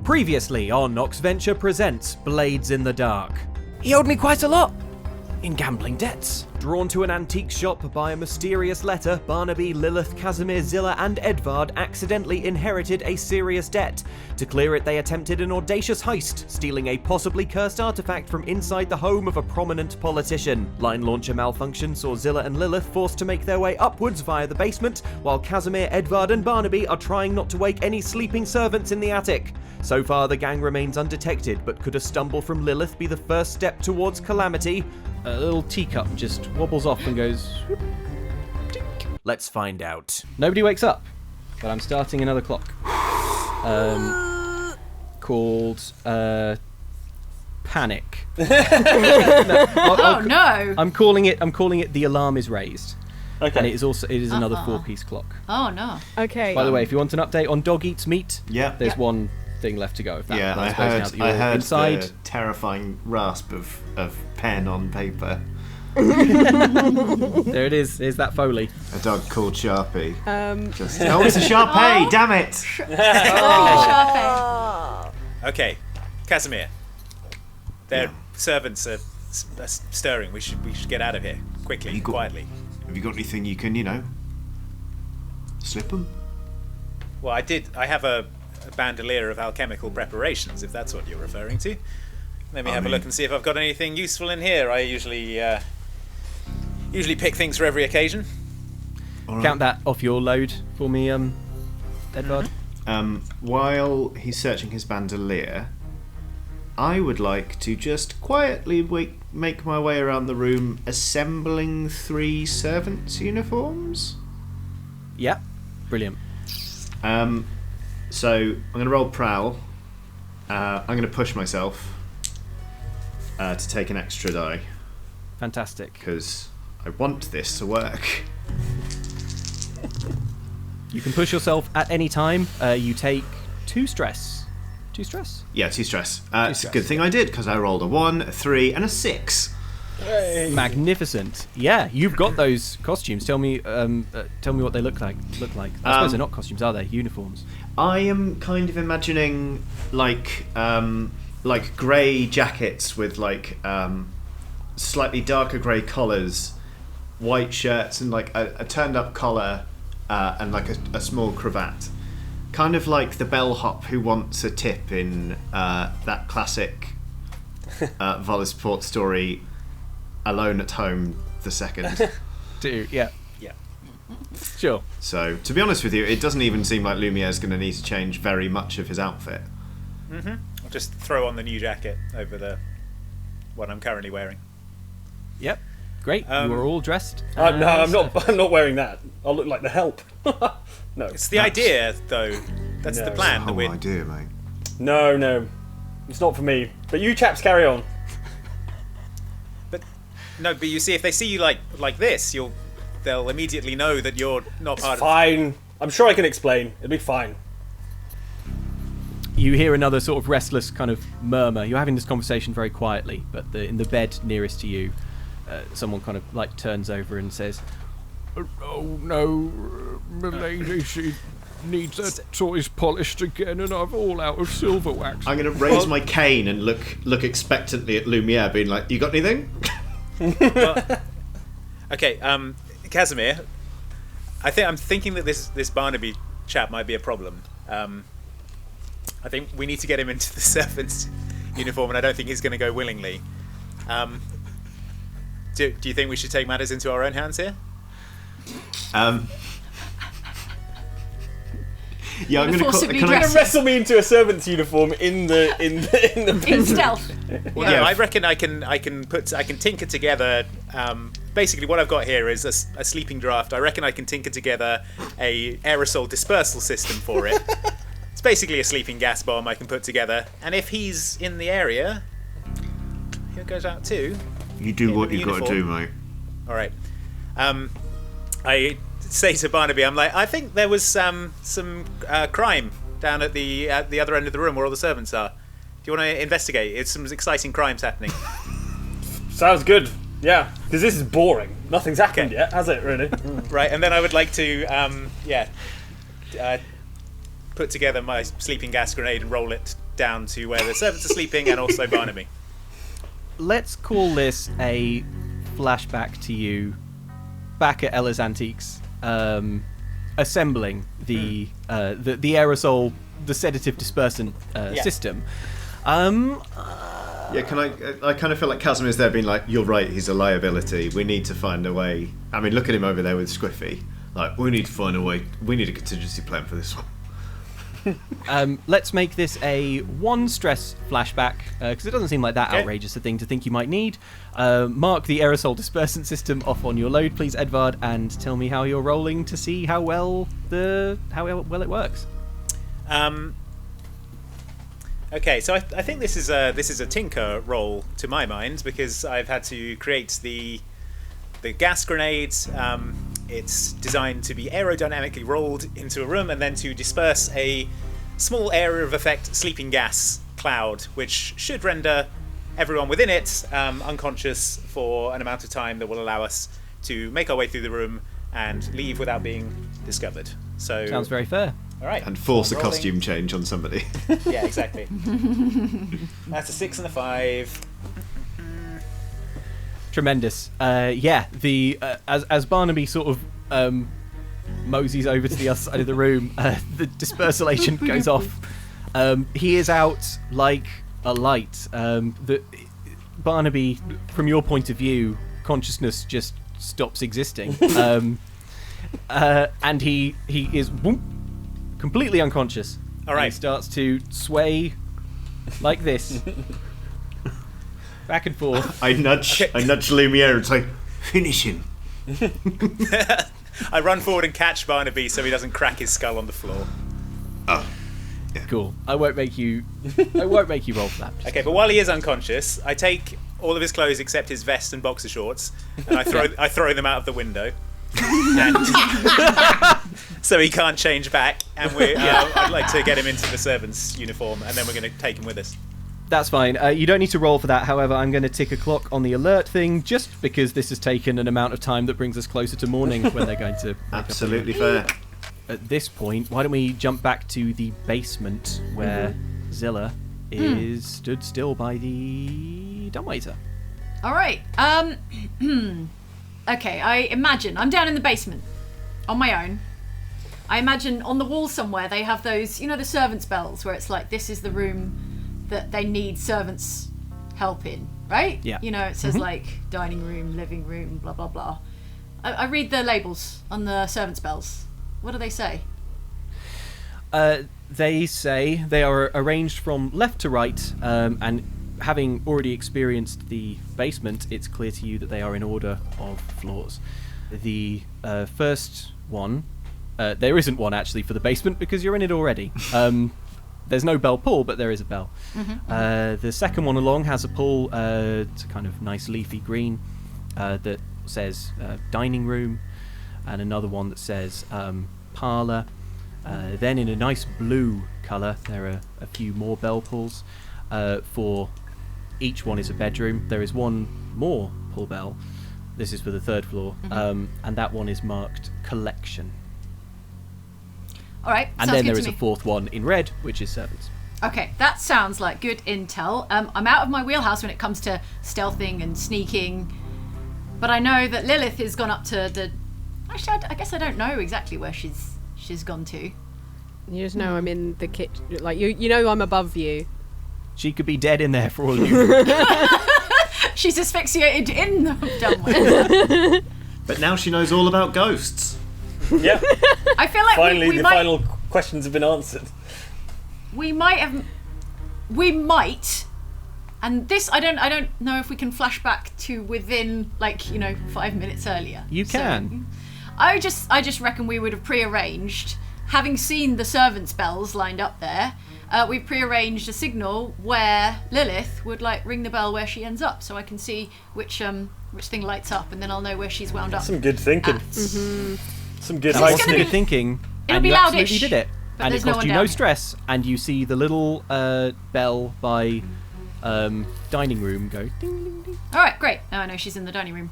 Previously on Oxventure presents Blades in the Dark. He owed me quite a lot in gambling debts. Drawn to an antique shop by a mysterious letter, Barnaby, Lilith, Kasimir, Zillah and Edvard accidentally inherited a serious debt. To clear it, they attempted an audacious heist, stealing a possibly cursed artefact from inside the home of a prominent politician. Line launcher malfunction saw Zillah and Lilith forced to make their way upwards via the basement, while Kasimir, Edvard and Barnaby are trying not to wake any sleeping servants in the attic. So far, the gang remains undetected, but could a stumble from Lilith be the first step towards calamity? A little teacup just wobbles off and goes... Let's find out. Nobody wakes up, but I'm starting another clock. Called Panic. No! I'm calling it The Alarm is Raised. Okay. And it is another 4-piece clock. Oh no. Okay. By the way, if you want an update on Dog Eats Meat, there's one thing left to go. If that, Yeah, I heard inside. the terrifying rasp of pen on paper. There it is. Here's that Foley. A dog called Sharpie. It's a Sharpie! Damn it! Okay, Kasimir. Their servants are stirring. We should get out of here quickly, quietly. Have you got anything you can, slip them? Well, I have a bandolier of alchemical preparations, if that's what you're referring to. Let me have a look and see if I've got anything useful in here. I usually pick things for every occasion. Right. Count that off your load for me, Edvard. While he's searching his bandolier, I would like to just quietly make my way around the room, assembling 3 servants' uniforms. Yep. Brilliant. So I'm going to roll Prowl. I'm going to push myself to take an extra die. Fantastic. Because I want this to work. You can push yourself at any time. You take 2 stress. 2 stress? Yeah, 2 stress. It's a good thing I did, because I rolled a 1, a 3, and a 6. Hey. Magnificent. Yeah, you've got those costumes. Tell me what they look like. I suppose they're not costumes, are they? Uniforms. I am kind of imagining like grey jackets with slightly darker grey collars, white shirts, and a turned up collar, and a small cravat. Kind of like the bellhop who wants a tip in that classic Volasport story, Alone at Home the Second. Yeah. Sure. So, to be honest with you, it doesn't even seem like Lumiere's going to need to change very much of his outfit. Mm-hmm. I'll just throw on the new jacket over the one I'm currently wearing. Yep. Great. You are all dressed. No, I'm not wearing that. I'll look like the help. No. It's the idea, though. That's the plan. It's the whole idea, mate. No. It's not for me. But you chaps carry on. But you see, if they see you like this, they'll immediately know that you're not part of... Fine. I'm sure I can explain. It'll be fine. You hear another sort of restless kind of murmur. You're having this conversation very quietly, but in the bed nearest to you, someone kind of turns over and says, "Oh no, milady, she needs her toys polished again, and I'm all out of silver wax." I'm going to raise my cane and look expectantly at Lumiere, being like, "You got anything?" Okay, Kasimir, I'm thinking that this Barnaby chap might be a problem. I think we need to get him into the servant's uniform, and I don't think he's going to go willingly. Do you think we should take matters into our own hands here? Yeah, I'm going to. Can I wrestle me into a servant's uniform in the in stealth? Well, no, I reckon I can tinker together. Basically, what I've got here is a sleeping draft. I reckon I can tinker together a aerosol dispersal system for it. It's basically a sleeping gas bomb I can put together, and if he's in the area, he goes out too. You do what you got to do, mate. All right. I say to Barnaby, I'm like, I think there was some crime down at the other end of the room where all the servants are. Do you want to investigate? It's some exciting crimes happening. Sounds good. Yeah, because this is boring. Nothing's happened yet, has it? Really? Right, and then I would like to, put together my sleeping gas grenade and roll it down to where the servants are sleeping and also Barnaby. Let's call this a flashback to you back at Ella's Antiques, assembling the aerosol, the sedative dispersant system. Yeah, I kind of feel like Kasimir's there being like, you're right, he's a liability. We need to find a way. I mean, look at him over there with Squiffy. Like, we need to find a way. We need a contingency plan for this one. Let's make this a 1 stress flashback, because it doesn't seem like that outrageous a thing to think you might need. Mark the aerosol dispersant system off on your load, please, Edvard, and tell me how you're rolling to see how well it works. Okay, so I think this is a tinker roll to my mind, because I've had to create the gas grenades. It's designed to be aerodynamically rolled into a room and then to disperse a small area of effect sleeping gas cloud, which should render everyone within it unconscious for an amount of time that will allow us to make our way through the room and leave without being discovered. So sounds very fair. All right. And force a costume change on somebody. Yeah, exactly. That's a 6 and a 5. Tremendous. As Barnaby sort of moseys over to the other side of the room, the dispersalation goes off. He is out like a light. Barnaby, from your point of view, consciousness just stops existing. And he is completely unconscious. All right. And he starts to sway like this. Back and forth. I nudge Lumiere and say, finish him. I run forward and catch Barnaby so he doesn't crack his skull on the floor. Oh. Yeah. Cool. I won't make you roll for that. Okay, but while he is unconscious, I take all of his clothes except his vest and boxer shorts, and I throw them out of the window. And so he can't change back, and I'd like to get him into the servant's uniform, and then we're going to take him with us. That's fine. You don't need to roll for that. However, I'm going to tick a clock on the alert thing, just because this has taken an amount of time that brings us closer to morning when they're going to... Absolutely fair. At this point, why don't we jump back to the basement where Zillah is stood still by the dumbwaiter. All right. Okay, I imagine I'm down in the basement on my own. I imagine on the wall somewhere they have those, the servants' bells where it's like, this is the room that they need servants' help in, right? Yeah. It says like dining room, living room, blah, blah, blah. I read the labels on the servants' bells. What do they say? They say they are arranged from left to right, and having already experienced the basement, it's clear to you that they are in order of floors. The first one, there isn't one actually for the basement because you're in it already. There's no bell pull, but there is a bell. The second one along has a pull. It's a kind of nice leafy green that says dining room, and another one that says parlour. Then in a nice blue colour, there are a few more bell pulls. For each one is a bedroom. There is one more pull bell. This is for the third floor, and that one is marked collection. All right. And then there is a fourth one in red, which is servants. Okay, that sounds like good intel. I'm out of my wheelhouse when it comes to stealthing and sneaking, but I know that Lilith has gone up to the... Actually, I guess I don't know exactly where she's gone to. You just know I'm in the kitchen. Like, you know I'm above you. She could be dead in there for all you. She's asphyxiated in the dumbwaiter. But now she knows all about ghosts. Yeah. I feel like Finally, we the might... final questions have been answered. We might, and this I don't know if we can flash back to within 5 minutes earlier. You can. So, I just reckon we would have prearranged, having seen the servants' bells lined up there. We prearranged a signal where Lilith would ring the bell where she ends up, so I can see which thing lights up, and then I'll know where she's wound up. Some good thinking. Some good good thinking. It'll and be you loudish, absolutely did it. but And it there's no cost one you down no here. stress, and you see the little bell by dining room go ding ding ding. All right, great. Now I know she's in the dining room.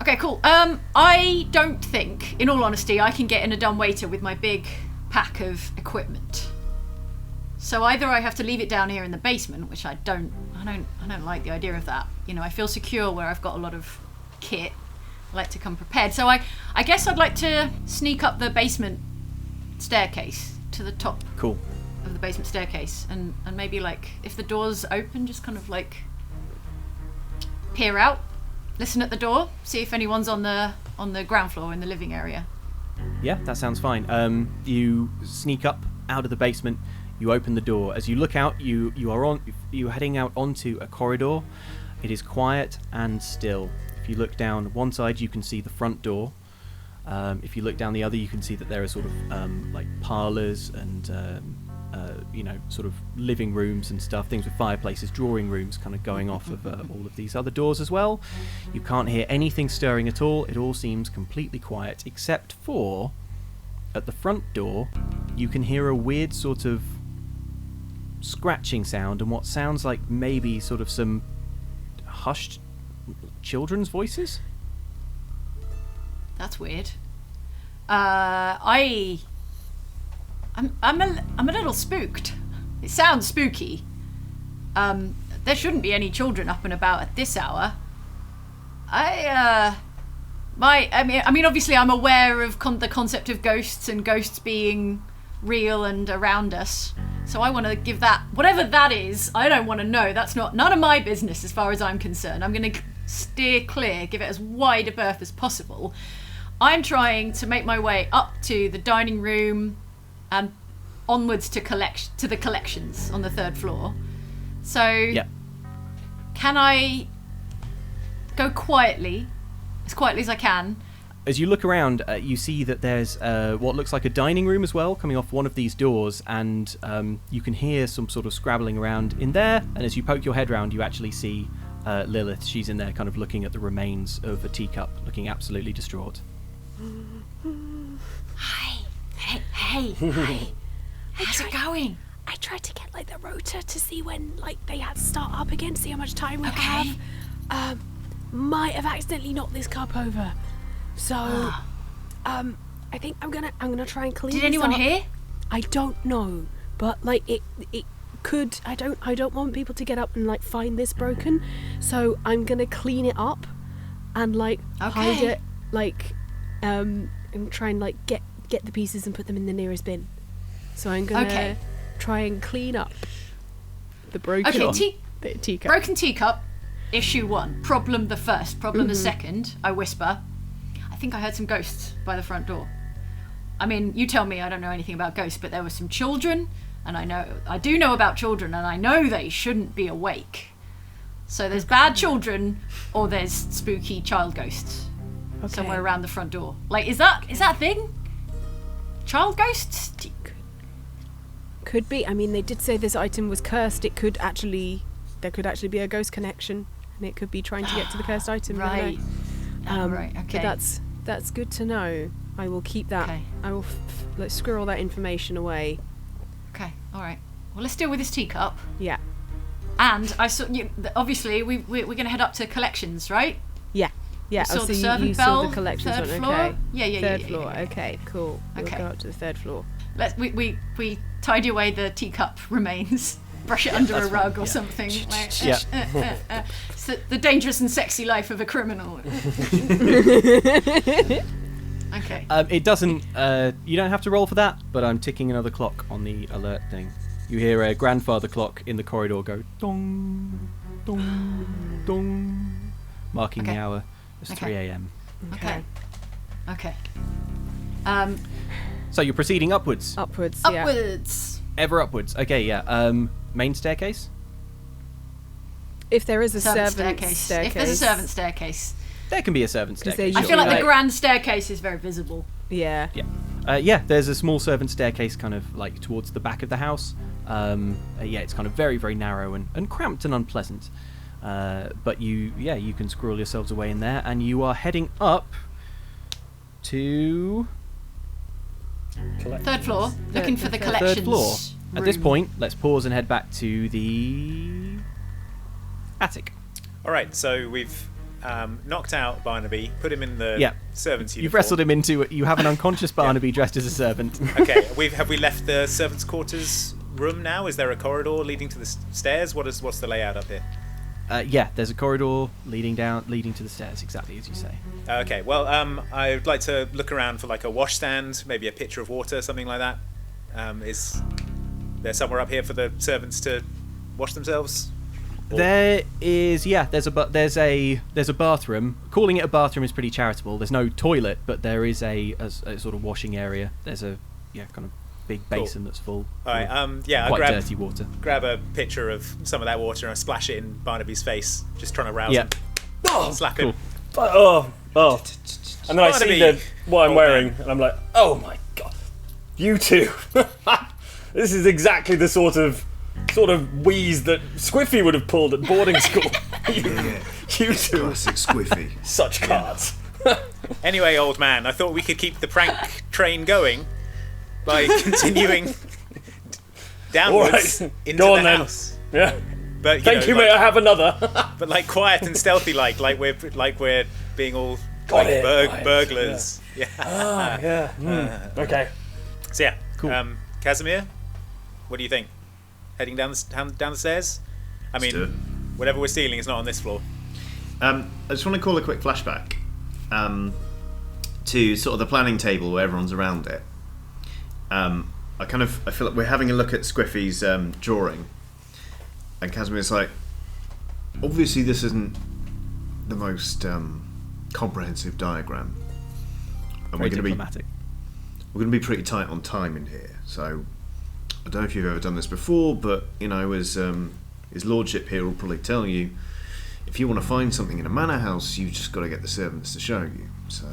Okay, cool. I don't think, in all honesty, I can get in a dumbwaiter with my big pack of equipment. So either I have to leave it down here in the basement, which I don't like the idea of that. You know, I feel secure where I've got a lot of kit. I like to come prepared. So I guess I'd like to sneak up the basement staircase to the top. Cool. Of the basement staircase, and maybe like if the door's open, just kind of like peer out, listen at the door, see if anyone's on the ground floor in the living area. Yeah, that sounds fine. You sneak up out of the basement. You open the door. As you look out, you're heading out onto a corridor. It is quiet and still. If you look down one side, you can see the front door. If you look down the other, you can see that there are sort of like parlours and sort of living rooms and stuff, things with fireplaces, drawing rooms kind of going off of all of these other doors as well. You can't hear anything stirring at all. It all seems completely quiet, except for at the front door, you can hear a weird sort of scratching sound and what sounds like maybe sort of some hushed children's voices. That's weird. I'm a little spooked. It sounds spooky. There shouldn't be any children up and about at this hour. I mean, obviously, I'm aware of the concept of ghosts and ghosts being real and around us. So I want to give that, whatever that is. I don't want to know. That's none of my business as far as I'm concerned. I'm going to steer clear, give it as wide a berth as possible. I'm trying to make my way up to the dining room and onwards to the collections on the 3rd floor. So, yeah. Can I go quietly as I can? As you look around, you see that there's what looks like a dining room as well, coming off one of these doors, and you can hear some sort of scrabbling around in there. And as you poke your head round, you actually see Lilith. She's in there, kind of looking at the remains of a teacup, looking absolutely distraught. Hi. Hey. How's it going? I tried to get like the rota to see when like they had to start up again, see how much time we have. Might have accidentally knocked this cup over. So I think I'm gonna try and clean this up. Did anyone hear? I don't know. But like it could I don't want people to get up and like find this broken. So I'm gonna clean it up and like hide it like and try and like get the pieces and put them in the nearest bin. So I'm gonna try and clean up the broken teacup. Broken teacup, issue 1. Problem the first. Problem the second. I whisper. I think I heard some ghosts by the front door. I mean, you tell me I don't know anything about ghosts, but there were some children, and I do know about children, and I know they shouldn't be awake. So there's bad children, or there's spooky child ghosts somewhere around the front door. Like, is that a thing? Child ghosts? Could be. I mean, they did say this item was cursed. There could actually be a ghost connection, and it could be trying to get to the cursed item. Right. Right. Okay. But that's good to know. I will keep that. Okay. I will let's squirrel that information away. Okay. All right. Well, let's deal with this teacup. Yeah. And I saw. Obviously, we're going to head up to collections, right? Yeah. Yeah. You saw the you servant saw bell. the collections 3rd one. floor. Okay. Yeah. Third floor. Okay. Cool. We'll Okay. go up to the 3rd floor. We tidy away the teacup remains. Brush it under a rug or something. Like, so the dangerous and sexy life of a criminal. Okay. It doesn't. You don't have to roll for that, but I'm ticking another clock on the alert thing. You hear a grandfather clock in the corridor go dong, dong, dong, marking the hour as 3 a.m. Okay. So you're proceeding upwards. Upwards. Ever upwards. Okay. Yeah. Main staircase. If there is a servant staircase. If there's a servant staircase. There can be a servant staircase. I feel like the grand staircase is very visible. Yeah. Yeah. There's a small servant staircase kind of like towards the back of the house. It's kind of very, very narrow and cramped and unpleasant. But you can squirrel yourselves away in there, and you are heading up to 3rd floor, looking for the collections. 3rd floor. Room. At this point, let's pause and head back to the attic. All right, so we've knocked out Barnaby, put him in the servant's uniform. You've wrestled him into it. You have an unconscious Barnaby dressed as a servant. Okay, have we left the servants' quarters room now? Is there a corridor leading to the stairs? What's the layout up here? Yeah, there's a corridor leading to the stairs, exactly as you say. Okay, well, I would like to look around for like a washstand, maybe a pitcher of water, something like that. Is there somewhere up here for the servants to wash themselves? Or... There is, yeah. There's a bathroom. Calling it a bathroom is pretty charitable. There's no toilet, but there is a sort of washing area. There's a kind of big basin that's full. All right. I'll quite dirty water. Grab a pitcher of some of that water and I splash it in Barnaby's face, just trying to rouse him. Slap him. Oh. And then I see what I'm wearing, and I'm like, oh my god, you two! This is exactly the sort of wheeze that Squiffy would have pulled at boarding school. You two, classic Squiffy. Such cards. Anyway, old man, I thought we could keep the prank train going by continuing downwards into Go on, the then. house. Yeah. But Thank you, mate. I have another. But like quiet and stealthy, like we're being all burglars. Yeah. Okay. So yeah, Cool. Kasimir, what do you think? Heading down the stairs? I Let's do it. mean, whatever we're stealing is not on this floor. I just want to call a quick flashback to sort of the planning table where everyone's around it. I feel like we're having a look at Squiffy's drawing, and Kasimir's like, obviously this isn't the most comprehensive diagram, and Very diplomatic. we're going to be pretty tight on time in here. So I don't know if you've ever done this before, but as his lordship here will probably tell you, if you want to find something in a manor house, you've just got to get the servants to show you. So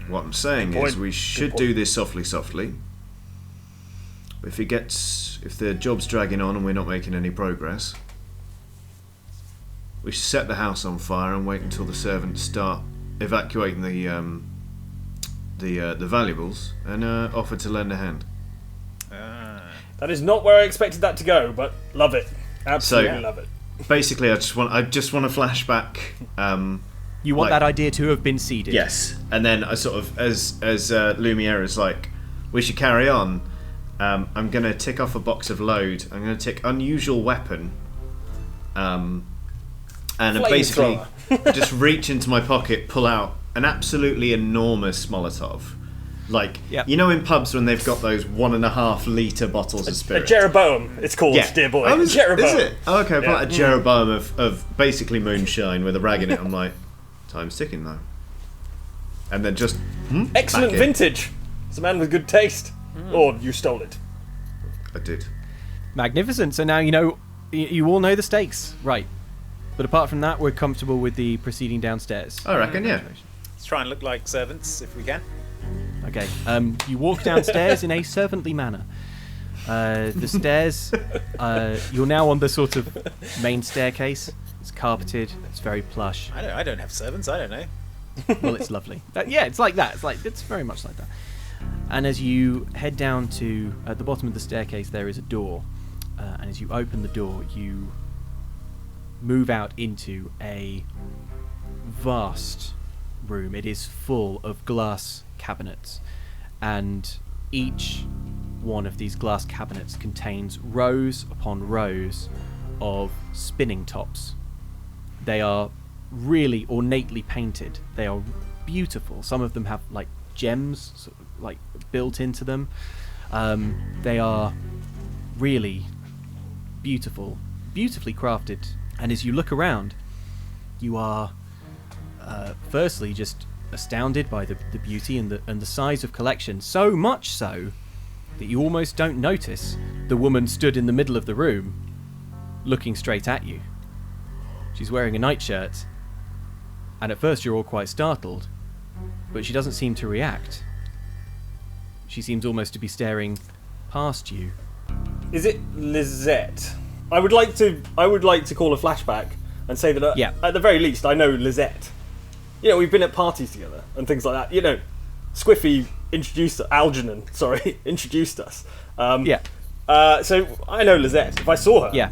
what I'm saying is we should do this softly. If the job's dragging on and we're not making any progress, we should set the house on fire and wait until the servants start evacuating the valuables and offer to lend a hand. That is not where I expected that to go, but love it. Absolutely love it. Basically, I just want to flashback. You want that idea to have been seeded. Yes, and then I sort of, as Lumiere is like, we should carry on. I'm going to tick off a box of load. I'm going to tick unusual weapon. And basically just reach into my pocket, pull out an absolutely enormous Molotov. Like, you know in pubs when they've got those 1.5 litre bottles of spirit? A Jeroboam, it's called, dear boy. Oh, Jeroboam. Is it? Oh, okay, I bought a Jeroboam of basically moonshine with a rag in it. I'm like, time's ticking though. And then just... Excellent vintage. It's a man with good taste. Or you stole it. I did. Magnificent. So now you all know the stakes, right? But apart from that, we're comfortable with the proceeding downstairs. I reckon, yeah. Let's try and look like servants if we can. Okay. You walk downstairs in a servantly manner. The stairs. You're now on the sort of main staircase. It's carpeted. It's very plush. I don't have servants. I don't know. Well, it's lovely. It's like that. It's very much like that. And as you head down to at the bottom of the staircase, there is a door. And as you open the door, you move out into a vast room. It is full of glass cabinets, and each one of these glass cabinets contains rows upon rows of spinning tops. They are really ornately painted. They are beautiful. Some of them have like gems sort of, like built into them. They are really beautiful, beautifully crafted. And as you look around, you are firstly just astounded by the beauty and the size of collection, so much so that you almost don't notice the woman stood in the middle of the room looking straight at you. She's wearing a nightshirt, and at first you're all quite startled, but she doesn't seem to react. She seems almost to be staring past you. Is it Lizette? I would like to call a flashback and say that at the very least I know Lizette. We've been at parties together and things like that. Squiffy introduced us. So I know Lizette. If I saw her,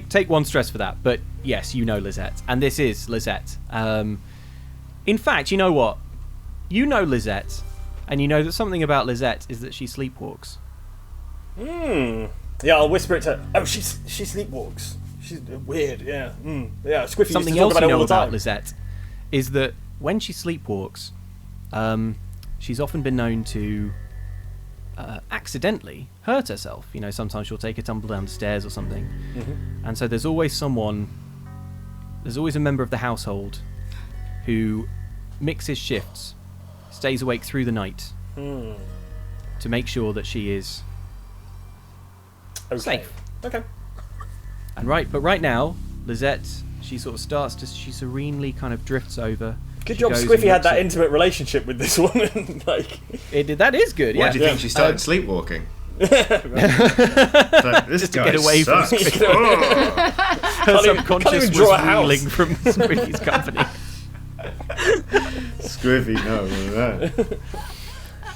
take one stress for that. But yes, you know Lizette, and this is Lizette. In fact, you know what? You know Lizette, and you know that something about Lizette is that she sleepwalks. Yeah, I'll whisper it to her. Oh, she sleepwalks. She's weird, yeah. Yeah, Squiffy Something used to talk else about you it all know the time. about Lizette is that when she sleepwalks, she's often been known to accidentally hurt herself. You know, sometimes she'll take a tumble down the stairs or something. And so there's always a member of the household who mixes shifts, stays awake through the night to make sure that she is safe. Okay. And right now, Lizette, she sort of she serenely kind of drifts over. Good job Squiffy had that intimate relationship with this woman. That is good, yeah. Why do you think she started sleepwalking? This Just to guy get away from sucks. Squiffy. Her subconscious even draw a was house. reeling from Squiffy's company. Squiffy,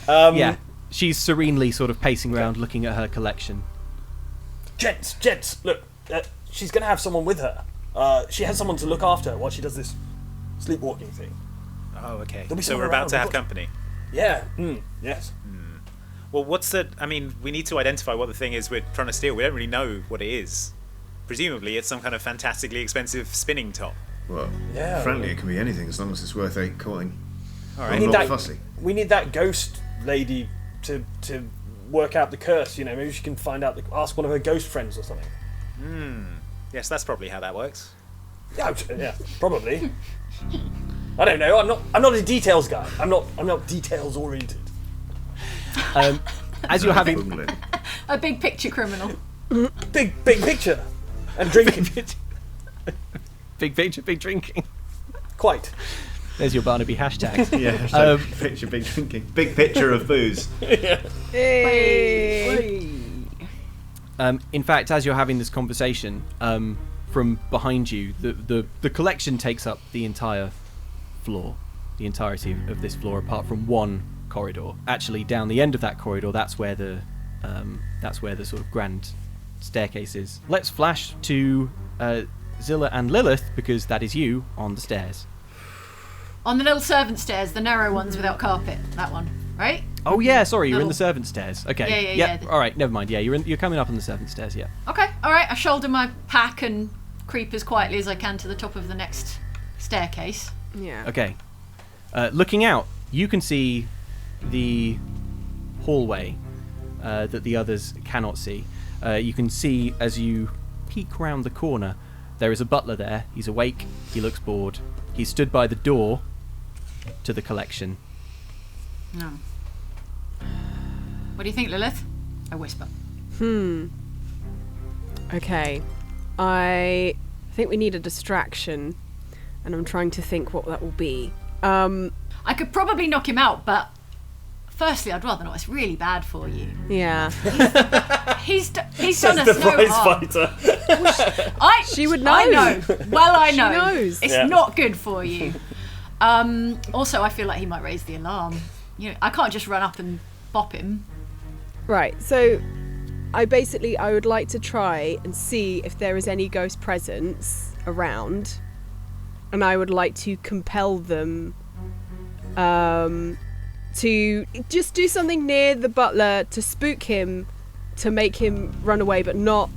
no. Yeah, she's serenely sort of pacing around looking at her collection. Gents, look, she's going to have someone with her. She has someone to look after her while she does this sleepwalking thing. Oh, okay. There'll be So we're someone about around. to have company. Yeah, yes. Well, we need to identify what the thing is we're trying to steal. We don't really know what it is. Presumably it's some kind of fantastically expensive spinning top. Well, Yeah. frankly, it can be anything as long as it's worth 8 coin. All I'm right. need not that- fussy. We need that ghost lady to work out the curse, you know, maybe she can ask one of her ghost friends or something. Yes, that's probably how that works. Yeah, probably. I don't know. I'm not a details guy. I'm not details oriented. As you're having Bungling. A big picture criminal. Big picture and drinking. big picture, big drinking. Quite. There's your Barnaby hashtag. Yeah, picture, big drinking. Big picture of booze. In fact, as you're having this conversation, from behind you, the collection takes up the entire floor, the entirety of this floor, apart from one corridor. Actually, down the end of that corridor, that's where the sort of grand staircase is. Let's flash to Zillah and Lilith, because that is you on the stairs. On the little servant stairs, the narrow ones without carpet. That one, right? Oh yeah, sorry, you're in Little- the servant stairs. Okay. Yeah. All right, never mind. Yeah, you're coming up on the servant stairs. Yeah. Okay, alright. I shoulder my pack and creep as quietly as I can to the top of the next staircase. Yeah. Okay. Looking out, you can see the hallway that the others cannot see. You can see as you peek round the corner, there is a butler there. He's awake. He looks bored. He's stood by the door to the collection. No. What do you think, Lilith? I whisper. Okay. I think we need a distraction, and I'm trying to think what that will be. I could probably knock him out, but firstly, I'd rather not. It's really bad for you. Yeah. He's done Says us the no prize harm. fighter. She would know. I know. Well, I She know. knows. It's Yeah. not good for you. Also, I feel like he might raise the alarm. You know, I can't just run up and bop him. Right, so I would like to try and see if there is any ghost presence around, and I would like to compel them to just do something near the butler to spook him, to make him run away, but not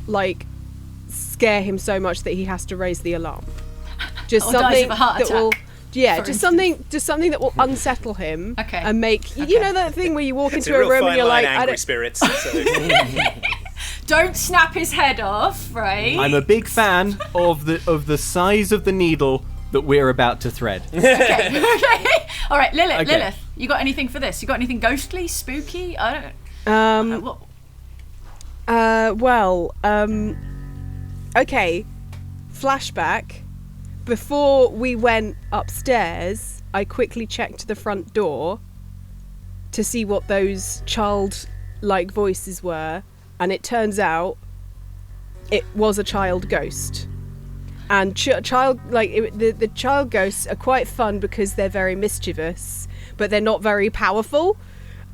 like scare him so much that he has to raise the alarm. Just Or dies something of a heart that will, attack, yeah, for just instance. something that will unsettle him. Okay. And make you know that thing where you walk It's into a a real room fine and you're line, like, I angry don't. spirits. So. Don't snap his head off, right? I'm a big fan of the size of the needle that we're about to thread. Okay. All right, Lilith. Okay. Lilith, you got anything for this? You got anything ghostly, spooky? I don't. What? Okay. Flashback. Before we went upstairs, I quickly checked the front door to see what those child-like voices were, and it turns out it was a child ghost. And the child ghosts are quite fun because they're very mischievous, but they're not very powerful,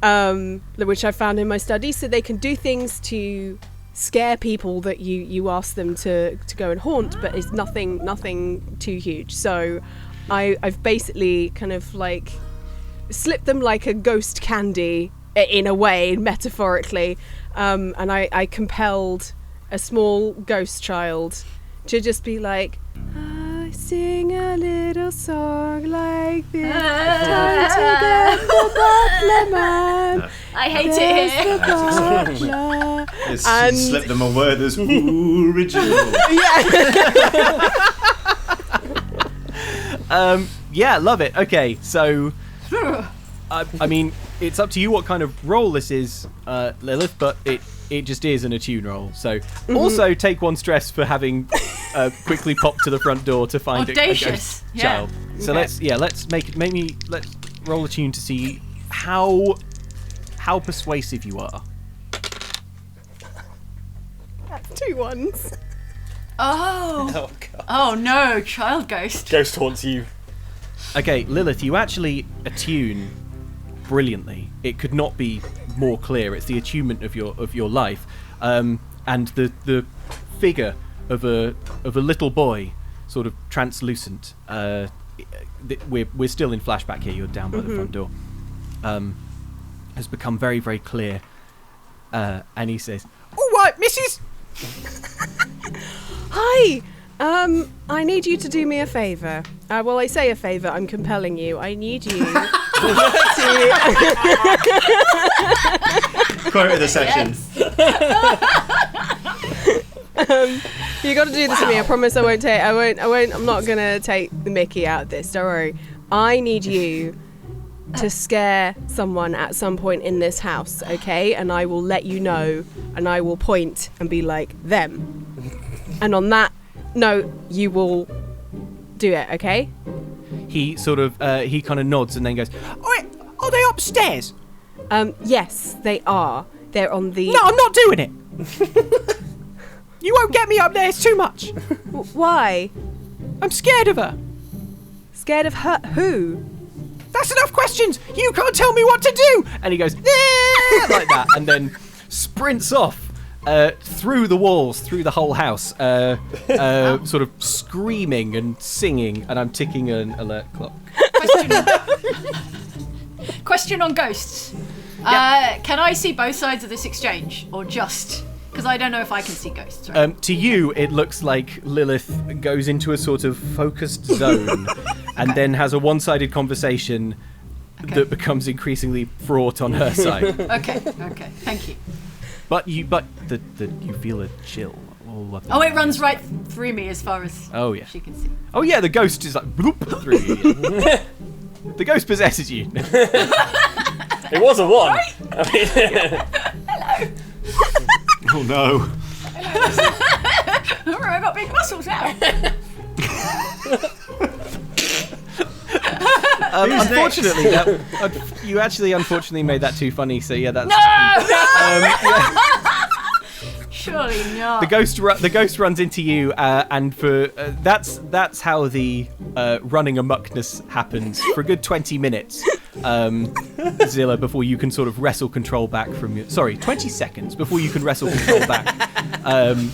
which I found in my study. So they can do things to scare people that you ask them to go and haunt, but it's nothing too huge. So I've basically kind of like slipped them like a ghost candy in a way, metaphorically, and I compelled a small ghost child to just be like, I sing a little song like this. Time to get the butler man. I hate it here. The butler. You slip them a word that's original. Yeah, love it. Okay, so I mean, it's up to you what kind of role this is, Lilith, but it just is an attune roll. So also take 1 stress for having quickly popped to the front door to find a ghost child. So let's roll attune to see how persuasive you are. That's 2 ones. Oh. Oh god. Oh no, child ghost. Ghost haunts you. Okay, Lilith, you actually attune brilliantly. It could not be more clear. It's the attunement of your life, and the figure of a little boy, sort of translucent. We're still in flashback here. You're down by the front door. Has become very, very clear, and he says, "All right, missus." Hi. I need you to do me a favour. Well, I say a favour. I'm compelling you. I need you to. Quote of the session. You got to do this to me. I promise I won't take. I won't. I'm not gonna take the Mickey out of this. Don't worry. I need you to scare someone at some point in this house, okay? And I will let you know, and I will point and be like them. And on that note, you will do it, okay? He sort of he kind of nods and then goes, "Are they upstairs?" Yes, they are. They're on the. No, I'm not doing it. You won't get me up there. It's too much. Why? I'm scared of her. Scared of her? Who? That's enough questions. You can't tell me what to do. And he goes like that, and then sprints off through the walls, through the whole house, sort of screaming and singing. And I'm ticking an alert clock. Question on ghosts. Can I see both sides of this exchange, or just? Because I don't know if I can see ghosts. Right? To you, it looks like Lilith goes into a sort of focused zone, and then has a one-sided conversation that becomes increasingly fraught on her side. Okay, thank you. But you feel a chill all up. Oh, it runs right through me as far as she can see. Oh yeah, the ghost is like bloop through you. The ghost possesses you. It was a 1. Right? Hello. Oh no. Alright, I got big muscles now. Unfortunately, you actually unfortunately made that too funny. So yeah, that's Surely not. The ghost runs into you, and for that's how the running amuckness happens for a good 20 minutes, Zillah, before you can sort of wrestle control back from your. Sorry, 20 seconds before you can wrestle control back,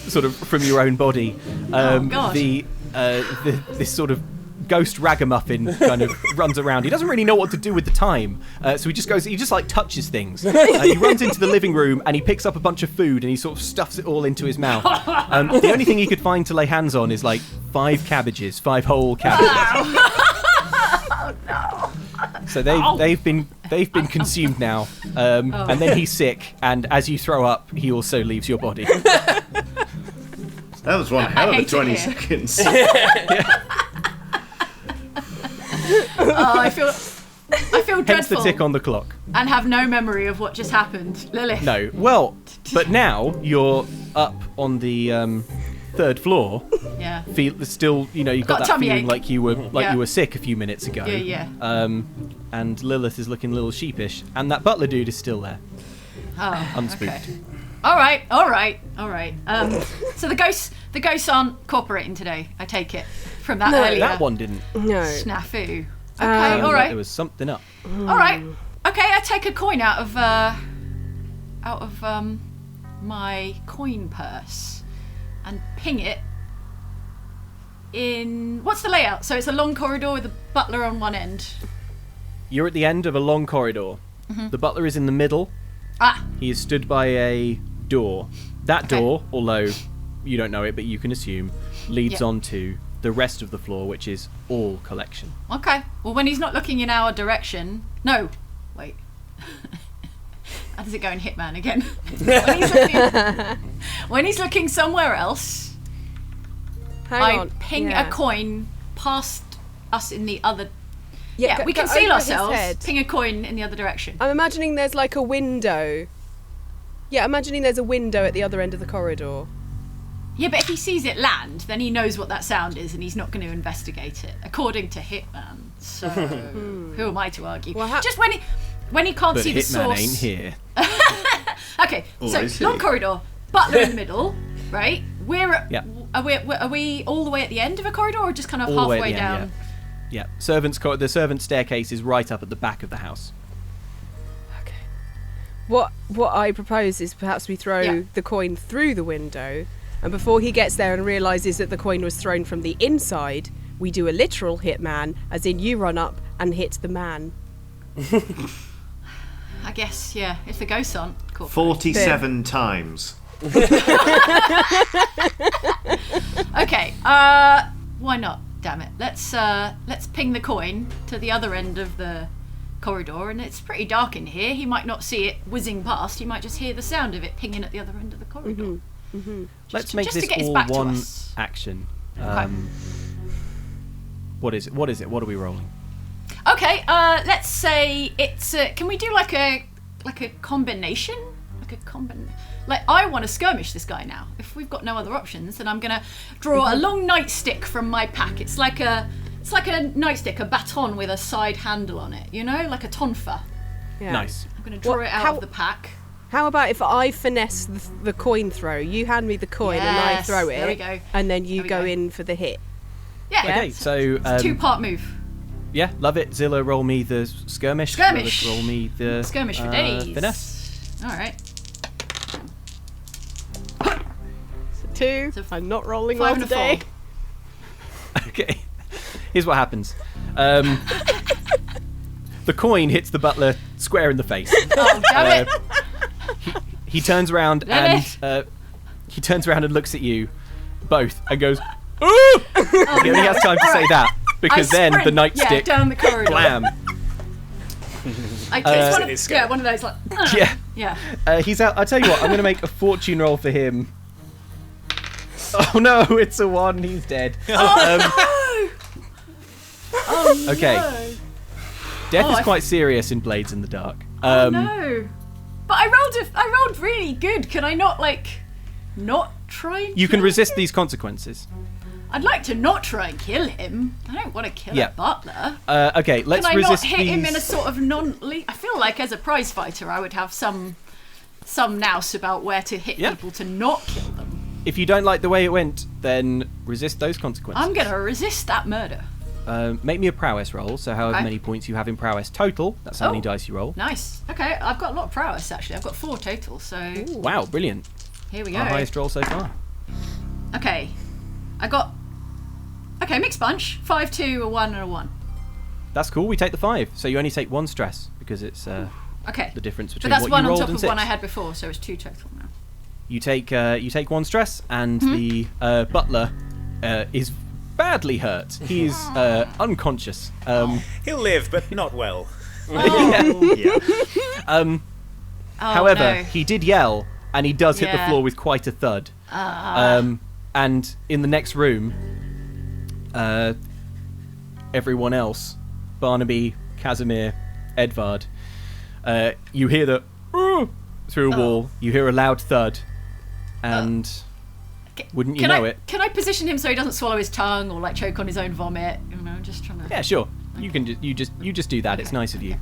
sort of from your own body. God. This sort of ghost ragamuffin kind of runs around. He doesn't really know what to do with the time, so he just like touches things. He runs into the living room and he picks up a bunch of food and he sort of stuffs it all into his mouth. The only thing he could find to lay hands on is like 5 cabbages, 5 whole cabbages. Oh no. So they've been consumed now, and then he's sick, and as you throw up, he also leaves your body. That was one hell of a 20 seconds. Oh, I feel dreadful. Hence the tick on the clock. And have no memory of what just happened, Lilith. No, well, but now you're up on the 3rd floor. Yeah. Still, you've got that tummy feeling ache. like you were sick a few minutes ago. Yeah. And Lilith is looking a little sheepish, and that butler dude is still there, Oh. unspooked. Okay. All right. So the ghosts aren't cooperating today. I take it from that earlier. That one didn't. No. Snafu. Okay. All right. There was something up. All right. Okay. I take a coin out of my coin purse and ping it in. What's the layout? So it's a long corridor with a butler on one end. You're at the end of a long corridor. Mm-hmm. The butler is in the middle, He is stood by a door. That door, although you don't know it, but you can assume, leads on to the rest of the floor, which is all collection. Okay. Well, when he's not looking in our direction... No. Wait. How does it go in Hitman again? When he's looking somewhere else, I ping a coin past us in the other... Yeah, we conceal ourselves. Ping a coin in the other direction. I'm imagining there's like a window. Yeah, imagining there's a window at the other end of the corridor. Yeah, but if he sees it land, then he knows what that sound is and he's not going to investigate it, according to Hitman. So, who am I to argue? Well, just when he can't see the source... But Hitman ain't here. Okay, so long corridor, butler in the middle, right? Are we all the way at the end of a corridor or just kind of all halfway down? Yeah. The servants' staircase is right up at the back of the house. Okay. What I propose is perhaps we throw the coin through the window, and before he gets there and realises that the coin was thrown from the inside, we do a literal Hitman, as in you run up and hit the man. I guess, yeah, if the ghosts aren't caught. 47 times. Okay, why not? Damn it. Let's ping the coin to the other end of the corridor, and it's pretty dark in here. He might not see it whizzing past. He might just hear the sound of it pinging at the other end of the corridor. Let's make this all one action. What is it? What are we rolling? Okay, let's say it's. Can we do like a combination? Like I want to skirmish this guy now. If we've got no other options, then I'm gonna draw a long nightstick from my pack. It's like a nightstick, a baton with a side handle on it. You know, like a tonfa. Yeah. Nice. I'm gonna draw it out of the pack. How about if I finesse the coin throw? You hand me the coin and I throw it. There we go. And then you go in for the hit. Yeah. Okay, so it's a two-part move. Yeah, love it. Zillah, roll me the skirmish. Skirmish. Lilith, roll me the skirmish for days. Finesse. All right. Two. I'm not rolling well today. Okay. Here's what happens. The coin hits the butler square in the face. Oh, damn it! He turns around and looks at you both and goes, "Ooh!" He only has time to say that because then the nightstick down the corridor. Blam. It's one of those like. Yeah. He's out. I'll tell you what. I'm going to make a fortune roll for him. Oh no! It's a 1. He's dead. Oh no! Okay. Death is quite serious in Blades in the Dark. No. But I rolled really good. Can I not not try and You can resist these consequences. I'd like to not try and kill him. I don't want to kill a butler. Okay, let's Can I resist not hit him in a sort of I feel like as a prize fighter I would have some nous about where to hit people to not kill them. If you don't like the way it went, then resist those consequences. I'm going to resist that murder. Make me a prowess roll, so however many points you have in prowess total, that's how many dice you roll. Nice. Okay, I've got a lot of prowess actually. I've got 4 total, so... Ooh, wow, brilliant. Here we go. Our highest roll so far. Okay. I got... Okay, mixed bunch. 5, 2, a 1 and a 1. That's cool, we take the 5. So you only take 1 stress, because it's the difference between what you rolled and 6. But that's 1 on top of 1 I had before, so it's 2 total now. You take 1 stress, and the butler is badly hurt. He's unconscious. He'll live, but not well. However, he did yell, and he does hit the floor with quite a thud. And in the next room, everyone else, Barnaby, Kasimir, Edvard, you hear the through a wall. You hear a loud thud, and wouldn't you know it? Can I position him so he doesn't swallow his tongue or choke on his own vomit? You know, just trying to. Yeah, sure. Okay. You can. You just do that. Okay. It's nice of you.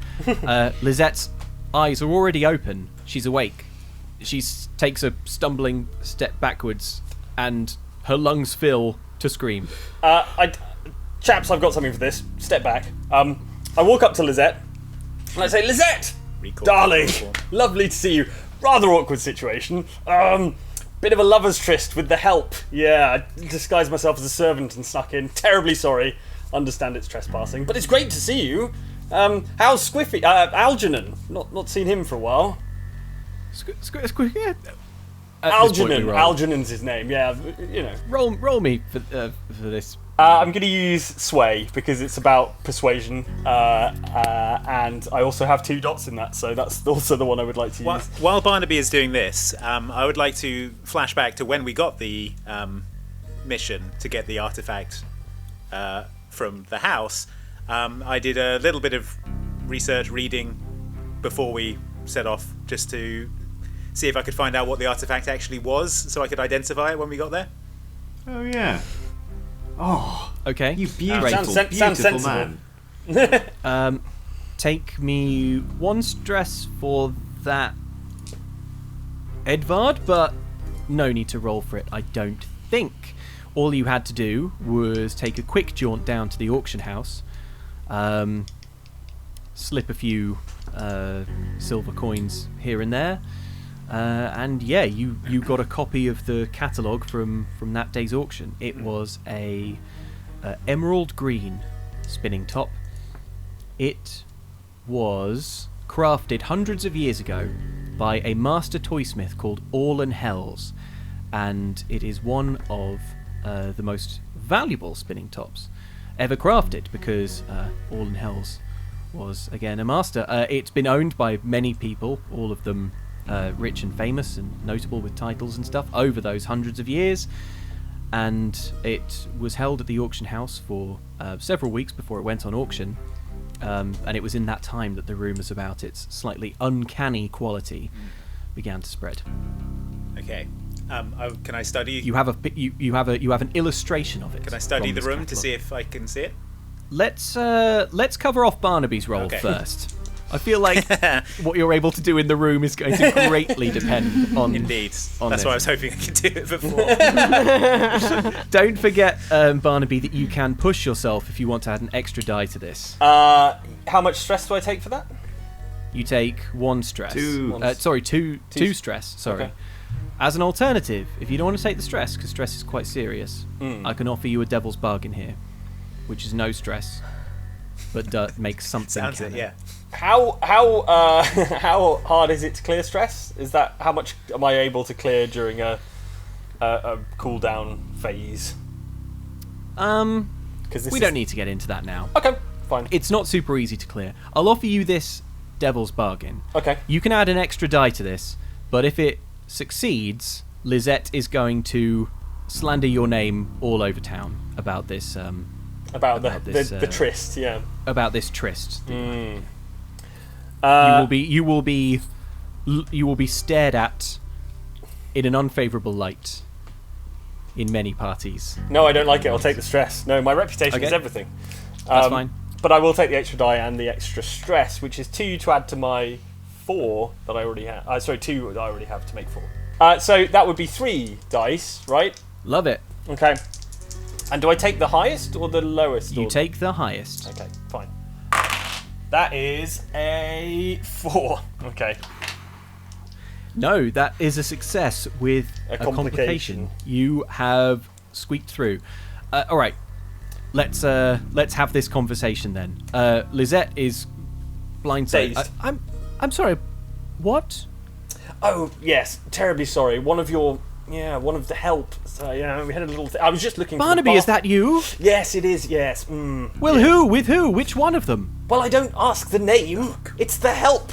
Lizette's eyes are already open. She's awake. She takes a stumbling step backwards, and her lungs fill to scream. Chaps, I've got something for this. Step back. I walk up to Lizette, and I say, Lizette, darling, lovely to see you. Rather awkward situation. Bit of a lover's tryst with the help. Yeah, I disguised myself as a servant and snuck in. Terribly sorry. Understand it's trespassing, but it's great to see you. How's Squiffy? Algernon? Not seen him for a while. Algernon's his name. Yeah, you know. Roll me for this. I'm going to use sway because it's about persuasion, and I also have 2 dots in that, so that's also the one I would like to use. While Barnaby is doing this, I would like to flash back to when we got the mission to get the artefact from the house. I did a little bit of research reading before we set off, just to see if I could find out what the artefact actually was, so I could identify it when we got there. Oh yeah. Oh, Okay. you beautiful, Sounds beautiful sensible. man. Take me 1 stress for that, Edvard, but no need to roll for it, I don't think. All you had to do was take a quick jaunt down to the auction house, slip a few silver coins here and there, and yeah, you got a copy of the catalogue from that day's auction. It was a emerald green spinning top. It was crafted hundreds of years ago by a master toysmith called Orlan Hells, and it is one of the most valuable spinning tops ever crafted, because Orlan Hells was, again, a master. It's been owned by many people, all of them rich and famous and notable with titles and stuff, over those hundreds of years, and it was held at the auction house for several weeks before it went on auction, and it was in that time that the rumours about its slightly uncanny quality began to spread. Okay. Can I study? You have an illustration of it. Can I study from the this room to catalogue. see if I can see it? Let's cover off Barnaby's role Okay. first. I feel like what you're able to do in the room is going to greatly depend on. Indeed. on That's this. why I was hoping I could do it before. Don't forget, Barnaby, that you can push yourself if you want to add an extra die to this. How much stress do I take for that? You take 1 stress. 2. Two stress. Sorry. Okay. As an alternative, if you don't want to take the stress, because stress is quite serious, I can offer you a devil's bargain here, which is no stress, but makes something. Sounds it, canon. yeah. How hard is it to clear stress? Is that how much am I able to clear during a cool down phase? Because We don't need to get into that now. Okay, fine. It's not super easy to clear. I'll offer you this devil's bargain. Okay. You can add an extra die to this, but if it succeeds, Lizette is going to slander your name all over town about this. About this, the tryst, yeah. About this tryst. Uh, You will be stared at in an unfavourable light in many parties. No, I don't like it. I'll take the stress. No, my reputation is Okay. everything. That's fine. But I will take the extra die and the extra stress, which is 2 to add to my 4 that I already have. 2 that I already have to make 4. So that would be 3 dice, right? Love it. Okay. And do I take the highest or the lowest? You or... take the highest. Okay, fine. That is a 4. Okay. No, that is a success with a complication. You have squeaked through. All right, let's have this conversation then. Lizette is blindsided. Dazed. I'm sorry. What? Oh yes, terribly sorry. One of the help. So, yeah, we had a little. I was just looking. Barnaby, for the is that you? Yes, it is. Yes. Well, yeah. who? With who? Which one of them? Well, I don't ask the name. It's the help.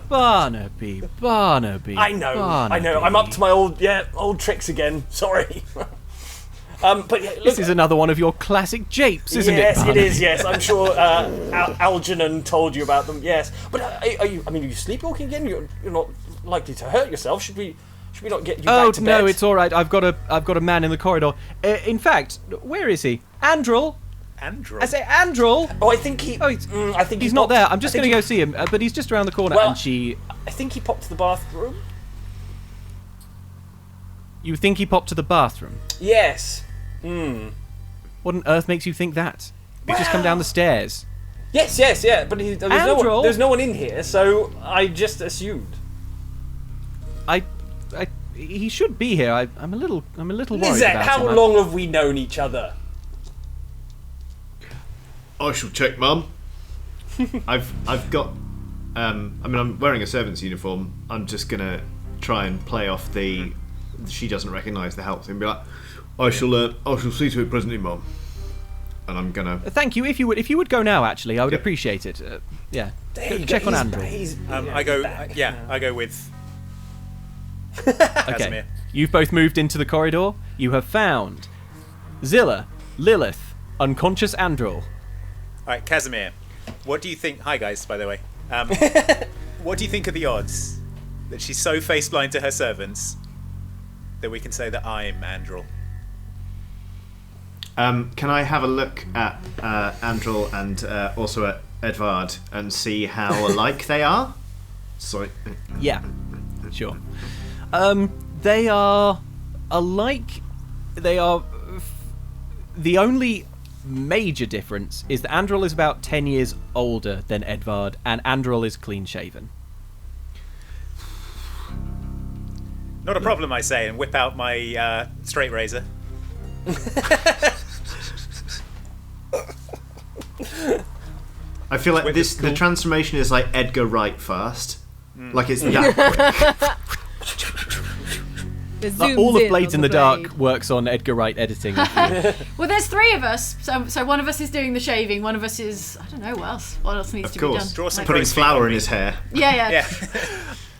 Barnaby. I know. I'm up to my old tricks again. Sorry. But yeah, look, This is another one of your classic japes, isn't it? yes, it Barnaby? is. Yes, I'm sure Algernon told you about them. Yes, but are you sleepwalking again? You're not likely to hurt yourself. Should we not get you back to bed? No, it's all right. I've got a man in the corridor. In fact, where is he? Andrel. Andrew. I say Andrel. Oh, I think he. Oh, I think he's he not popped- there. I'm just I going think to go see him, but he's just around the corner. Well- And she. I think he popped to the bathroom. You think he popped to the bathroom? Yes. What on earth makes you think that? He's just come down the stairs. Yes, yeah. But there's Andrel? there's no one in here, so I just assumed. He should be here. I'm a little worried Lizette, about how him. long have we known each other? I shall check, Mum. I've got I'm wearing a servant's uniform. I'm just gonna try and play off the she doesn't recognise the help thing and be like, I shall see to it presently, Mom. And I'm gonna. Thank you. If you would go now, actually, I would appreciate it. Yeah. Check on Andrew. I go with. Okay. Kasimir. You've both moved into the corridor. You have found Zillah, Lilith, unconscious Andrew. All right, Kasimir. What do you think? Hi, guys. By the way, what do you think of the odds that she's so face blind to her servants that we can say that I'm Andrew? Can I have a look at Andrew and also at Edvard and see how alike they are? Sorry. Yeah, sure. They are alike. They are. The only major difference is that Andrew is about 10 years older than Edvard, and Andrew is clean shaven. Not a problem, I say, and whip out my straight razor. I feel like the transformation is like Edgar Wright first. Like it's that. All of Blades in the Dark works on Edgar Wright editing. Well, there's 3 of us, so one of us is doing the shaving, one of us is, I don't know what else needs to be done. Draw some Putting flour in his hair. Yeah.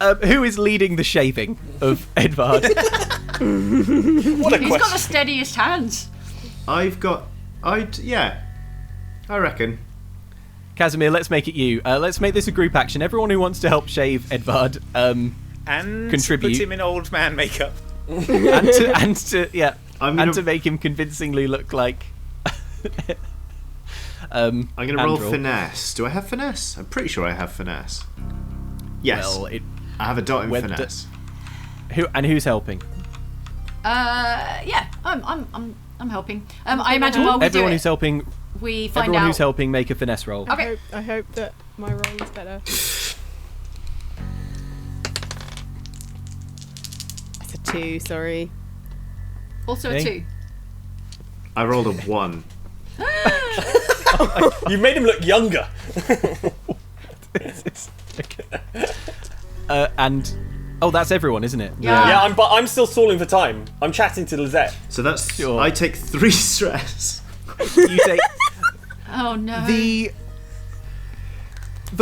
Who is leading the shaving of Edvard? What a He's question. got the steadiest hands. I reckon. Kasimir, let's make it you. Let's make this a group action. Everyone who wants to help shave Edvard, And contribute. put him in old man makeup. and to make him convincingly look like. I'm going to roll Andrew. finesse. Do I have finesse? I'm pretty sure I have finesse. Yes. Well, I have a dot in finesse. Who's helping? Yeah, I'm helping. I imagine while we Everyone do who's it, helping. we find Everyone out. who's helping make a finesse roll. Okay. I hope that my roll is better. It's a 2, sorry. Also a Okay. 2. I rolled a 1. You made him look younger. And that's everyone, isn't it? Yeah. Yeah, but I'm still stalling for time. I'm chatting to Lizette. So that's. Sure. I take 3 stress. You say Oh no. the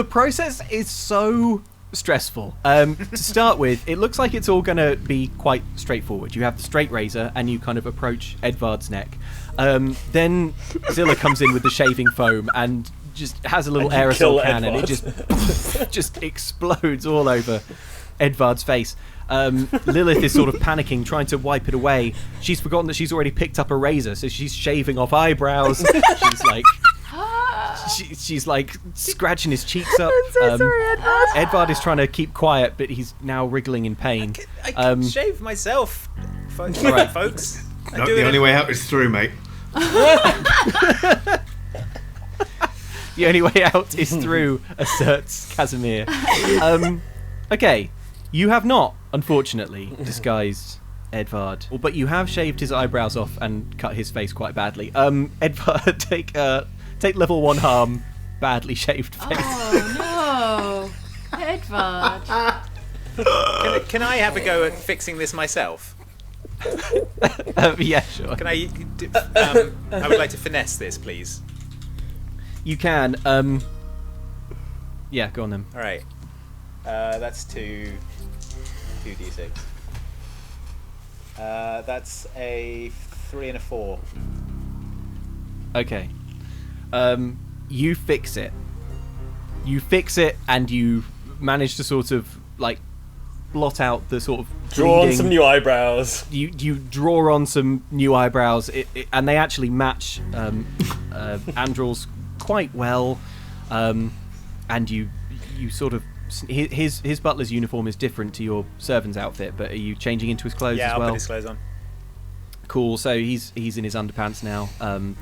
process is so stressful. To start with, it looks like it's all going to be quite straightforward. You have the straight razor, and you kind of approach Edvard's neck. Then Zillah comes in with the shaving foam and just has a little And you aerosol kill can, and it Edvard. just explodes all over Edvard's face. Lilith is sort of panicking, trying to wipe it away. She's forgotten that she's already picked up a razor, so she's shaving off eyebrows. She's like, she's like scratching his cheeks up. I'm so sorry, Edvard. Edvard is trying to keep quiet, but he's now wriggling in pain. I can shave myself, folks. Alright. Folks. I No, do the it only way out is through, mate. The only way out is through, asserts Kasimir. Okay, you have not, unfortunately, disguised Edvard, but you have shaved his eyebrows off and cut his face quite badly. Edvard, take level 1 harm, badly shaved face. Oh no, Edvard. Can I have a go at fixing this myself? Yeah, sure. Can I? I would like to finesse this, please. You can. Yeah, go on then. All right. That's 2d6. That's a 3 and a 4. Okay. You fix it. You fix it, and you manage to sort of like blot out the sort of Draw on bleeding. some new eyebrows. You draw on some new eyebrows, and they actually match Andrew's quite well. And you sort of his butler's uniform is different to your servant's outfit, but are you changing into his clothes Yeah, as I'll well? put his clothes on. Cool. So he's in his underpants now.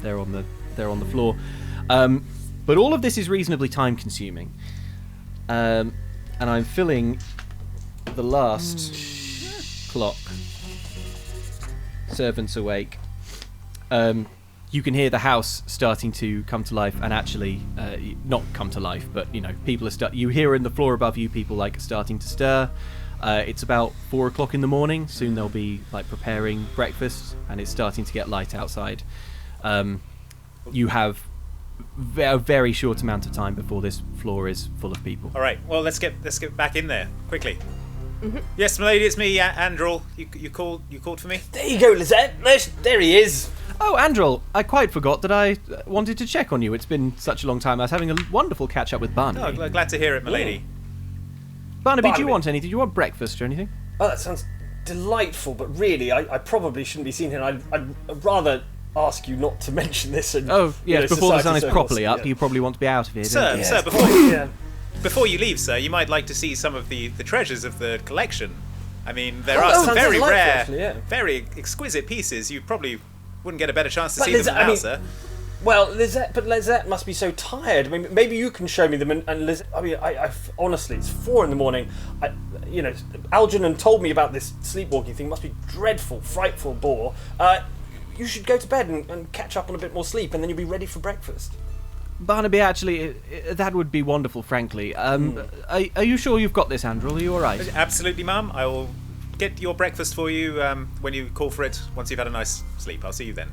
They're on the floor. But all of this is reasonably time consuming. And I'm filling the last clock. Servants awake. you can hear the house starting to come to life, and actually not come to life, but people are you hear in the floor above you people like starting to stir. It's about 4 o'clock in the morning. Soon they'll be like preparing breakfast, and it's starting to get light outside. You have a very short amount of time before this floor is full of people. All right. Well, let's get back in there quickly. Yes, milady, it's me, Andrew. You called for me? There you go, Lizette. There he is. Oh, Andrew, I quite forgot that I wanted to check on you. It's been such a long time. I was having a wonderful catch-up with Barnaby. Oh, glad to hear it, milady. Barnaby, do you want anything? Do you want breakfast or anything? Oh, that sounds delightful, but really, I probably shouldn't be seen here. I'd rather ask you not to mention this. And, yes, before the sun is circles, properly up, you probably want to be out of here, Sir, don't you? Before you leave, sir, you might like to see some of the treasures of the collection. I mean, there are some very rare, actually, very exquisite pieces. You probably wouldn't get a better chance to see them now, sir. Well, Lizette must be so tired. I mean, maybe you can show me them. And Lizette, I mean, I honestly, it's 4 a.m. Algernon told me about this sleepwalking thing. It must be dreadful, frightful bore. You should go to bed and catch up on a bit more sleep, and then you'll be ready for breakfast. Barnaby, actually, that would be wonderful, frankly. Are you sure you've got this, Andrew? Are you all right? Absolutely, ma'am. I will get your breakfast for you when you call for it, once you've had a nice sleep. I'll see you then.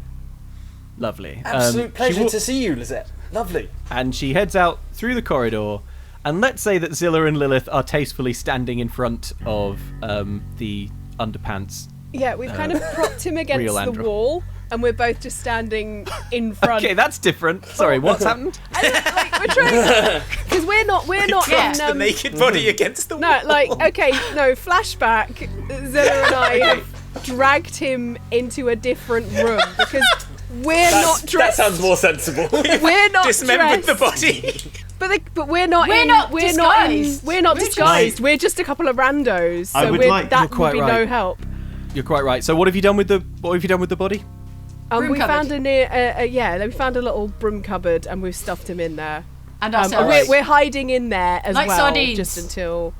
Lovely. Absolute pleasure to see you, Lizette. Lovely. And she heads out through the corridor, and let's say that Zillah and Lilith are tastefully standing in front of the underpants. Yeah, we've kind of propped him against the wall, and we're both just standing in front. Okay, that's different. Sorry, what's happened? We're trying because we're not the naked body against the wall. Flashback. Zillah and I have dragged him into a different room because we're not dressed. That sounds more sensible. We're not dismembered dressed. the body. But we're not disguised. We're not disguised. We're just a couple of randos. So that would be no help. You're quite right. So what have you done with the body? We found we found a little broom cupboard and we've stuffed him in there. And ourselves. We're hiding in there as like well, sardines. just until.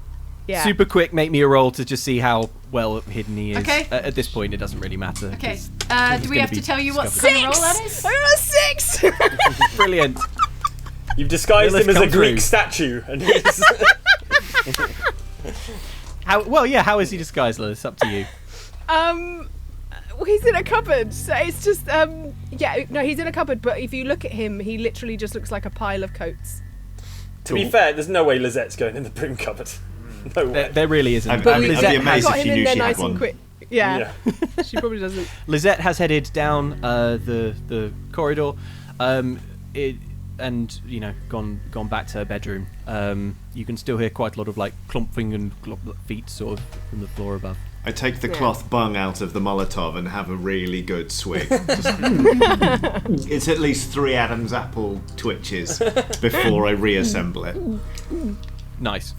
Yeah. Super quick, make me a roll to just see how well hidden he is. Okay. At this point, it doesn't really matter. Okay. Do we have to tell you what kind of roll that is? I got a 6. Brilliant. You've disguised him as a Greek statue, and he's. How is he disguised, Liz? It's up to you. He's in a cupboard, so it's just he's in a cupboard, but if you look at him, he literally just looks like a pile of coats. To be fair, there's no way Lizette's going in the broom cupboard. No way. There really isn't. I'd be amazed if she knew she had one. Quick. Yeah. She probably doesn't. Lizette has headed down the corridor, gone back to her bedroom. You can still hear quite a lot of like clumping and feet sort of from the floor above. I take the cloth bung out of the Molotov and have a really good swig. It's at least 3 Adam's apple twitches before I reassemble it. Nice.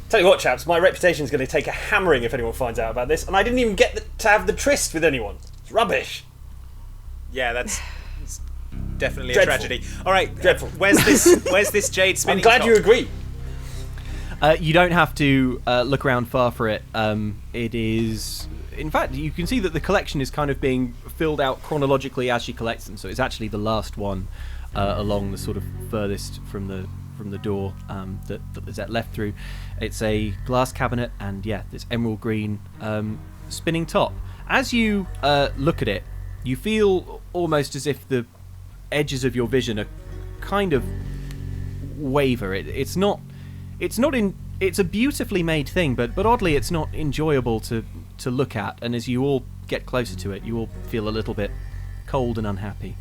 Tell you what, chaps, my reputation's going to take a hammering if anyone finds out about this, and I didn't even get to have the tryst with anyone. It's rubbish. Yeah, it's definitely Dreadful. a tragedy. All right, Dreadful. Where's this jade spinning I'm glad top? you agree. You don't have to look around far for it. It is, in fact, you can see that the collection is kind of being filled out chronologically as she collects them. So it's actually the last one along the sort of furthest from the door that Lizette left through. It's a glass cabinet, and this emerald green spinning top. As you look at it, you feel almost as if the edges of your vision are kind of waver. It's a beautifully made thing, but oddly it's not enjoyable to look at, and as you all get closer to it, you all feel a little bit cold and unhappy.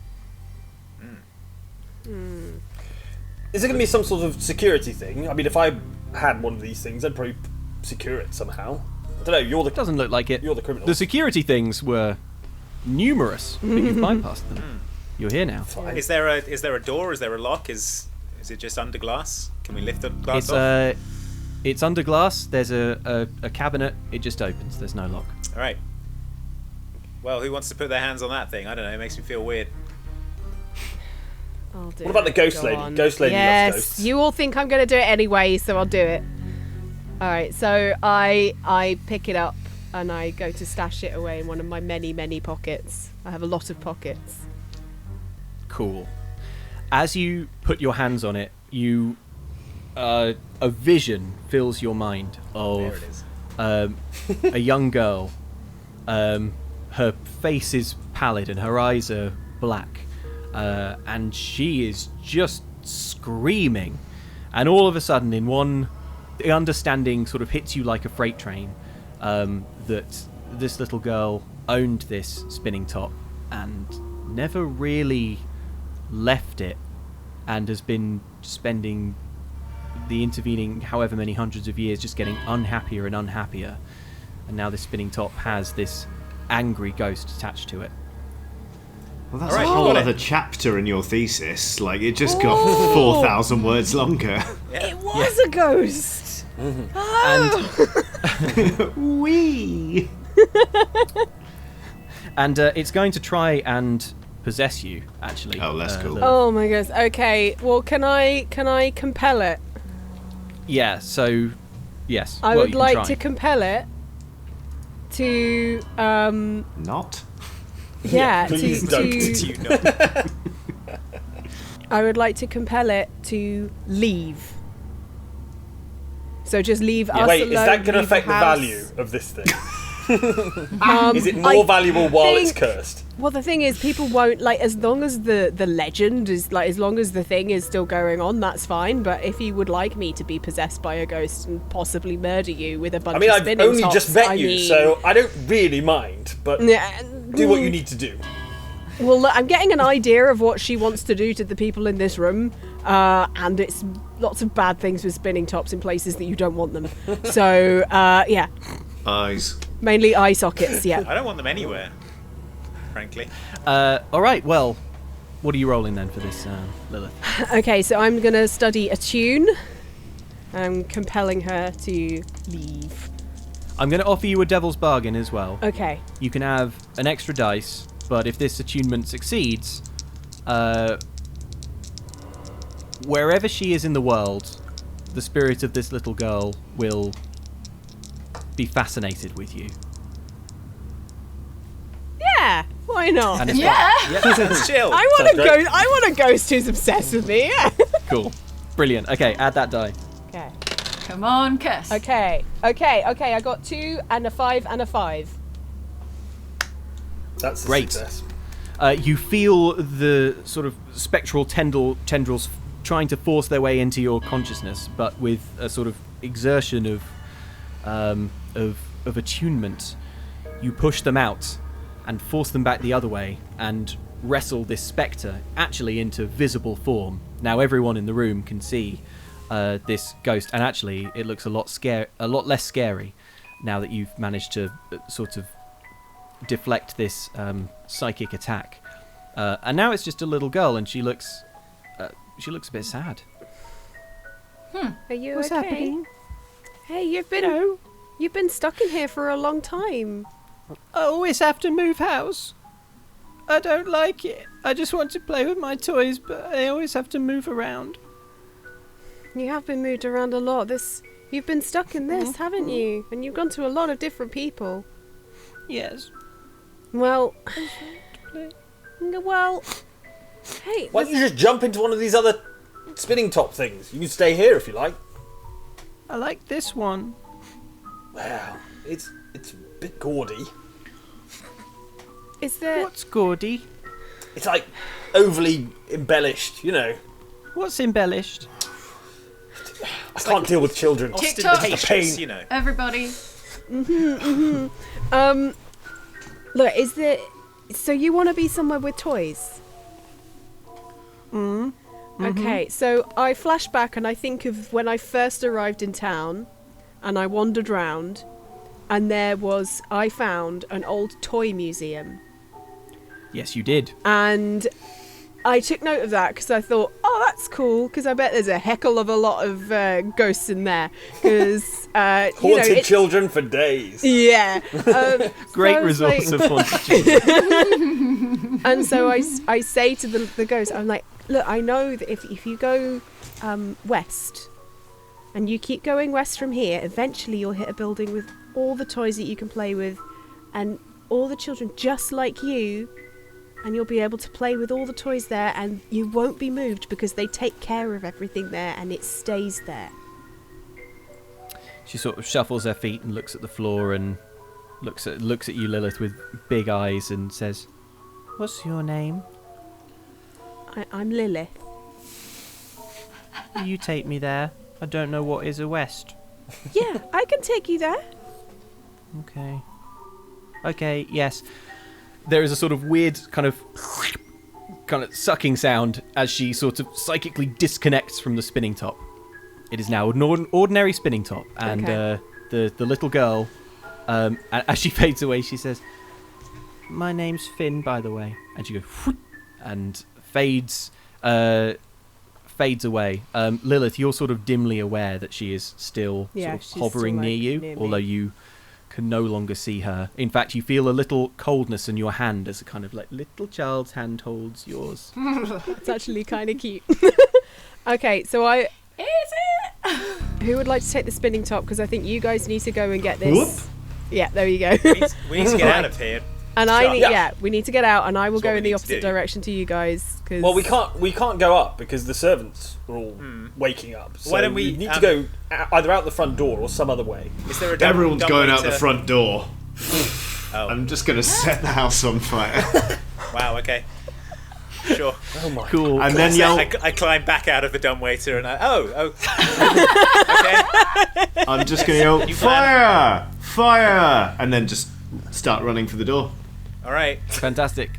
Is it going to be some sort of security thing? I mean, if I had one of these things, I'd probably secure it somehow. I don't know, It doesn't look like it. You're the criminal. The security things were numerous, but you've bypassed them. You're here now. Is there a door? Is there a lock? Is it just under glass? Can we lift the glass off? It's under glass. There's a cabinet. It just opens. There's no lock. All right. Well, who wants to put their hands on that thing? I don't know. It makes me feel weird. I'll do What about the ghost Go lady? on. Ghost lady loves ghosts. You all think I'm going to do it anyway, so I'll do it. All right, so I pick it up and I go to stash it away in one of my many, many pockets. I have a lot of pockets. Cool. As you put your hands on it, you a vision fills your mind There of it is. a young girl. Her face is pallid and her eyes are black, and she is just screaming. And all of a sudden, the understanding sort of hits you like a freight train, that this little girl owned this spinning top and never really left it, and has been spending the intervening however many hundreds of years just getting unhappier and unhappier. And now this spinning top has this angry ghost attached to it. Well, that's Alright, a whole got it. other chapter in your thesis. Like, it just got 4,000 words longer. It was a ghost. Wee! And it's going to try and possess you, actually. Oh, that's cool. Lilith. Oh my goodness. Okay. Well, can I compel it? Yeah, so yes. I well, would you can like try. to compel it to Not? yeah, please to don't. You know. I would like to compel it to leave. So just leave us Wait, alone. is that going to leave affect the house. value of this thing? Is it more valuable while it's cursed? Well, the thing is, people won't like as long as the legend is like as long as the thing is still going on. That's fine. But if you would like me to be possessed by a ghost and possibly murder you with a bunch I mean, of I've spinning only tops, just met I you, mean- so I don't really mind. But do what you need to do. Well, look, I'm getting an idea of what she wants to do to the people in this room, and it's lots of bad things with spinning tops in places that you don't want them. So, yeah, Eyes. mainly eye sockets. Yeah. I don't want them anywhere, frankly. All right. Well, what are you rolling then for this, Lilith? Okay, so I'm gonna study attune. I'm compelling her to leave. I'm going to offer you a devil's bargain as well. Okay. You can have an extra dice, but if this attunement succeeds, wherever she is in the world, the spirit of this little girl will be fascinated with you. Yeah. Why not? And it's Yeah. Let's chill. I want a Sounds great. ghost. I want a ghost who's obsessed with me. Yeah. cool. Brilliant. Okay, add that die. Okay. Come on, Kiss. Okay. I got 2 and a 5 and a 5. That's a Great. success. You feel the sort of spectral tendrils trying to force their way into your consciousness, but with a sort of exertion of attunement, you push them out and force them back the other way and wrestle this spectre actually into visible form. Now everyone in the room can see this ghost, and actually it looks a lot less scary now that you've managed to sort of deflect this psychic attack. And now it's just a little girl, and she looks a bit sad. Are you What's okay? happening? Hey, you've been stuck in here for a long time. I always have to move house. I don't like it. I just want to play with my toys, but I always have to move around. You have been moved around a lot. You've been stuck in this, haven't you? And you've gone to a lot of different people. Yes. Well, hey, Why don't you just jump into one of these other spinning top things? You can stay here if you like. I like this one. Well, it's a bit gaudy. is there? What's gaudy? It's like overly embellished, you know. What's embellished? I can't deal with children. TikTok. Ostentatious, you know. Everybody. Look, is there? So you want to be somewhere with toys? Okay, so I flash back and I think of when I first arrived in town, and I wandered round, and I found an old toy museum, Yes, you did. and I took note of that because I thought, oh, that's cool, because I bet there's a heckle of a lot of ghosts in there, because Haunted children for days. Yeah. Great so I was resource like- of haunted children. And so I say to the ghost, I'm like, look, I know that if you go west, and you keep going west from here, eventually you'll hit a building with all the toys that you can play with, and all the children just like you and you'll be able to play with all the toys there, and you won't be moved because they take care of everything there and it stays there. She sort of shuffles her feet and looks at the floor and looks at you, Lilith, with big eyes and says, "What's your name?" I'm Lilith. Will you take me there? I don't know what is a west. Yeah, I can take you there. Okay, yes. There is a sort of weird kind of sucking sound as she sort of psychically disconnects from the spinning top. It is now an ordinary spinning top, and the little girl, as she fades away, she says, "My name's Finn, by the way," and she goes whoop, and fades away. Lilith, you're sort of dimly aware that she is still sort of hovering near you, although you can no longer see her. In fact, you feel a little coldness in your hand as a kind of like little child's hand holds yours. It's actually kind of cute. Okay, so Is it? Who would like to take the spinning top? Because I think you guys need to go and get this. Whoop. Yeah, there you go. We need to get out of here. And we need to get out, and I will go in the opposite direction to you guys. Cause Well, we can't go up because the servants are all waking up. So Why don't we need to go either out the front door or some other way. Is there a Everyone's going way out the front door. Oh. I'm just going to set the house on fire. Wow. Okay. Sure. Oh my. Cool. And then yell. I climb back out of the dumbwaiter and okay. I'm just going to yell, fire! Fire! And then just start running for the door. All right. Fantastic.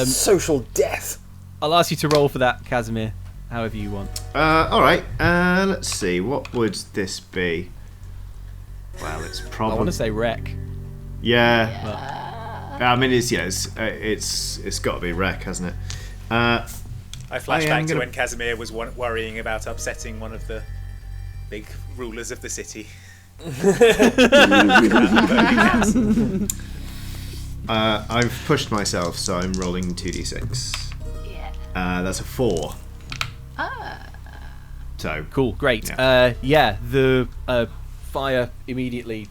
Social death. I'll ask you to roll for that, Kasimir, however you want. Alright, let's see, what would this be? Well, it's probably... I want to say wreck. Yeah. I mean, it's got to be wreck, hasn't it? I flash back to when Kasimir was worrying about upsetting one of the big rulers of the city. I've pushed myself, so I'm rolling 2d6. Yeah. That's a 4. So Cool, great. Yeah. The fire immediately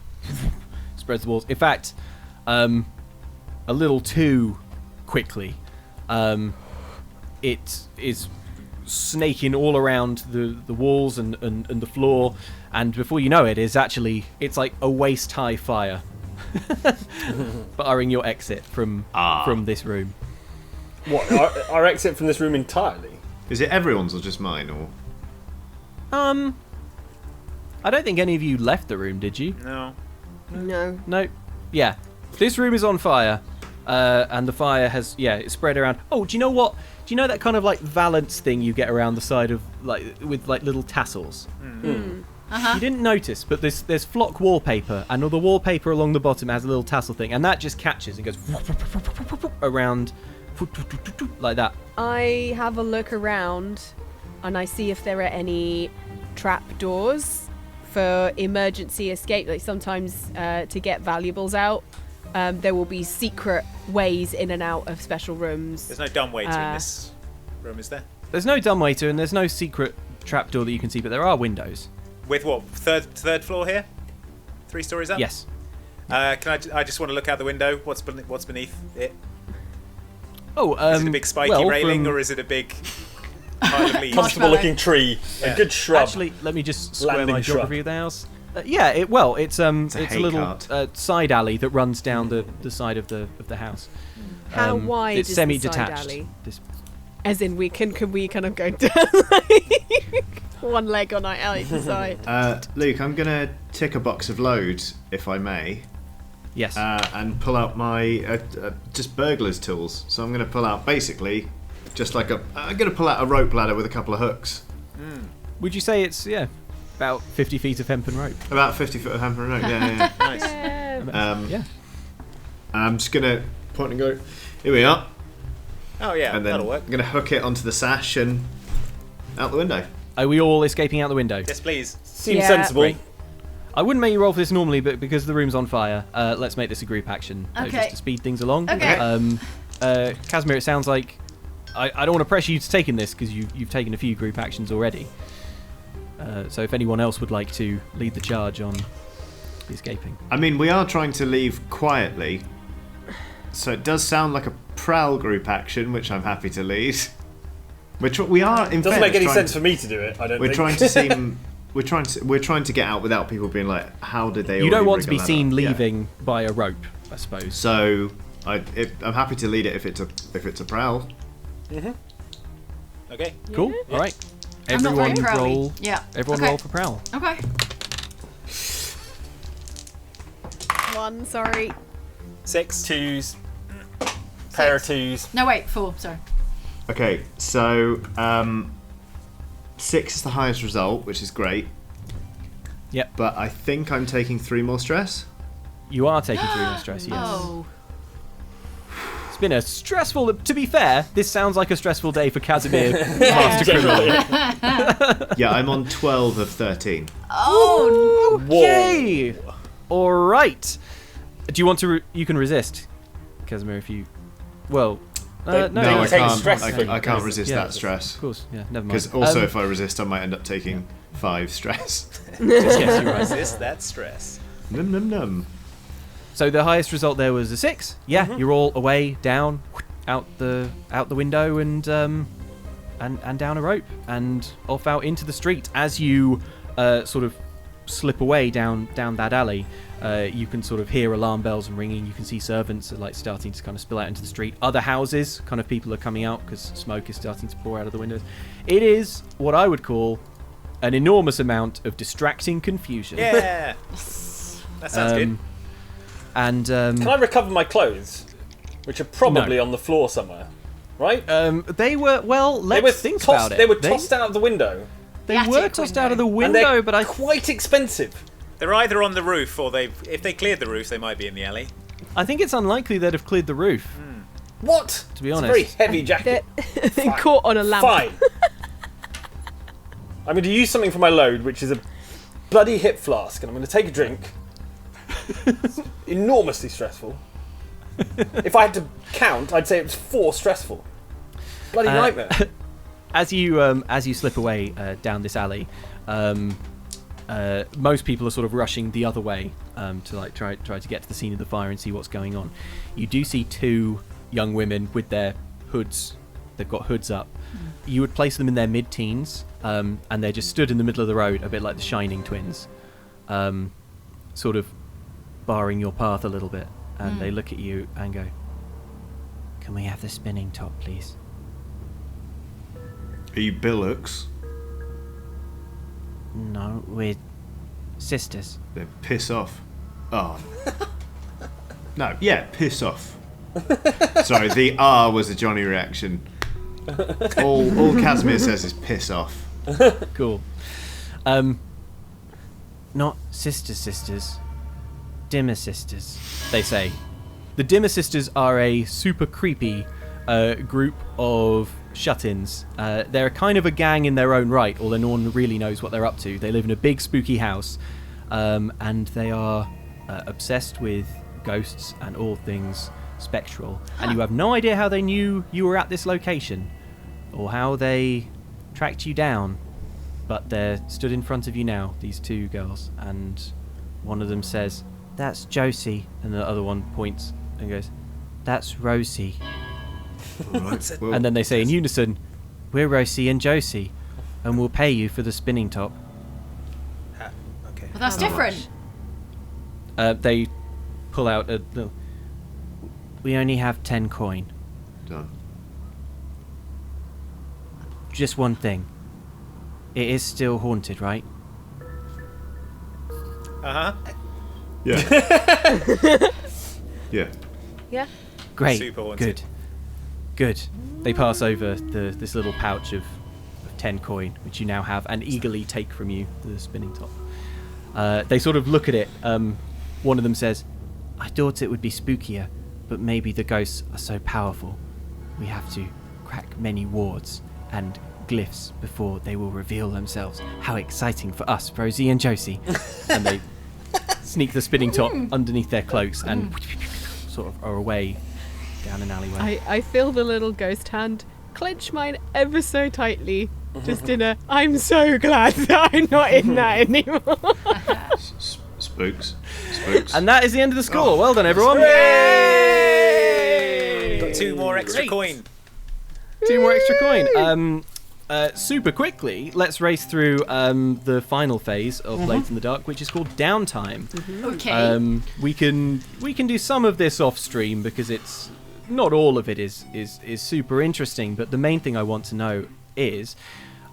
spreads the walls. In fact, a little too quickly. It is snaking all around the walls and the floor, and before you know it, it's like a waist-high fire, barring your exit from this room. What? Our exit from this room entirely? is it everyone's or just mine, or? I don't think any of you left the room, did you? No. No. Yeah. This room is on fire, and the fire has it's spread around. Oh, do you know what? Do you know that kind of like valance thing you get around the side of with little tassels? You didn't notice, but there's flock wallpaper, and all the wallpaper along the bottom has a little tassel thing, and that just catches and goes around like that. I have a look around, and I see if there are any trap doors for emergency escape. Like sometimes to get valuables out, there will be secret ways in and out of special rooms. There's no dumbwaiter in this room, is there? There's no dumbwaiter and there's no secret trapdoor that you can see, but there are windows. With what? Third floor here? 3 stories up? Yes. I just want to look out the window. What's beneath it? Oh, is it a big spiky railing or is it a big pile of leaves? Comfortable looking tree, a good shrub. Actually, let me just square Landing my shrub. geography of the house. It's a little side alley that runs down the side of the house. How wide it's is semi-detached. the side alley? As in, can we kind of go down one leg on either side? Luke, I'm gonna tick a box of load, if I may. Yes. And pull out my just burglar's tools. So I'm gonna pull out basically just like I'm gonna pull out a rope ladder with a couple of hooks. Would you say it's about 50 feet of hempen rope? About 50 foot of hempen rope. Yeah. Nice. Yeah. I'm just gonna point and go. Here we are. Oh yeah, And then that'll work. I'm gonna hook it onto the sash and out the window. Are we all escaping out the window? Yes, please. Seems Yeah. sensible. Great. I wouldn't make you roll for this normally, but because the room's on fire, let's make this a group action Okay. just to speed things along. Okay. Kasimir, it sounds like I don't want to pressure you to take in this because you've taken a few group actions already. So if anyone else would like to lead the charge on the escaping. I mean, we are trying to leave quietly, so it does sound like a prowl group action, which I'm happy to lead. We are. In Doesn't make any sense to, for me to do it. I don't. We're think. trying to seem. We're trying to get out without people being like, "How did they?" You don't want to be rig a seen ladder? leaving by a rope, I suppose. So I'm happy to lead it if it's a prowl. Okay. Cool. All right. I'm not very Everyone prowly. roll. Yeah. Everyone Okay. roll for prowl. Okay. 1, sorry. 6. 2s. Pair of 2s. No, wait, 4. Sorry. Okay, so 6 is the highest result, which is great. Yep. But I think I'm taking 3 more stress. You are taking 3 more stress. Yes. Oh. It's been a stressful. To be fair, this sounds like a stressful day for Kasimir, Master Criminal. Yeah, I'm on 12 of 13. Oh. Okay. All right. Do you want to? You can resist, Kasimir, if you. Well. They- No, they I take can't. stress I free. can't resist Yeah. that stress. Of course. Yeah. Never mind. Because also, if I resist, I might end up taking 5 stress. yes, you're right. Resist that stress. Num num num. So the highest result there was a 6. Yeah, you're all away, down, out the window, and down a rope, and off out into the street. As you sort of slip away down that alley, you can sort of hear alarm bells and ringing. You can see servants are like starting to kind of spill out into the street. Other houses, kind of people are coming out because smoke is starting to pour out of the windows. It is what I would call an enormous amount of distracting confusion. Yeah. That sounds good. And Can I recover my clothes, which are probably No. on the floor somewhere, right? they were they were think tossed. about it. They were tossed out of the window, They The were attic tossed window. out of the and window, they're but I quite expensive. They're either on the roof or if they cleared the roof, they might be in the alley. think it's unlikely they'd have cleared the roof. What? To be It's honest. a very heavy jacket. They're caught on a lamp. Fine. I'm going to use something for my load, which is a bloody hip flask, and I'm going to take a drink. It's enormously stressful. If I had to count, I'd say it was 4 stressful. Bloody nightmare. As you slip away down this alley, most people are sort of rushing the other way to like try to get to the scene of the fire and see what's going on. You do see 2 young women with their hoods. They've got hoods up. You would place them in their mid-teens, and they're just stood in the middle of the road, a bit like the Shining twins, sort of barring your path a little bit. And they look at you and go, "Can we have the spinning top, please?" Are you billocks? No, we're sisters. Then piss off. Oh. No, yeah, piss off. Sorry, the R was a Johnny reaction. All Kasimir says is piss off. Cool. Not sisters. Dimmer sisters, they say. The Dimmer sisters are a super creepy group of shut-ins. They're kind of a gang in their own right, although no one really knows what they're up to. They live in a big spooky house, and they are obsessed with ghosts and all things spectral. And you have no idea how they knew you were at this location, or how they tracked you down. But they're stood in front of you now, these 2 girls, and one of them says, "That's Josie," and the other one points and goes, "That's Rosie." Right. Well, And then they say in unison, "We're Rosie and Josie, and we'll pay you for the spinning top." Okay. Well, that's different. They pull out a little... "We only have 10 coin. done. Just one thing. It is still haunted, right?" Uh-huh. Yeah. Yeah. Yeah. Great. Super haunted. Good. They pass over this little pouch of 10 coin, which you now have, and eagerly take from you the spinning top. They sort of look at it. One of them says, "I thought it would be spookier, but maybe the ghosts are so powerful. We have to crack many wards and glyphs before they will reveal themselves. How exciting for us, Rosie and Josie." And they sneak the spinning top underneath their cloaks and sort of are away down an alleyway. I feel the little ghost hand clench mine ever so tightly. Just in a, I'm so glad that I'm not in that anymore. Spooks. And that is the end of the score. Well done, everyone. Got 2 more extra Great. coin. 2 more extra coin. Super quickly, let's race through the final phase of Blades in the Dark, which is called Downtime. Okay. We can do some of this off stream because it's not all of it is super interesting. But the main thing I want to know is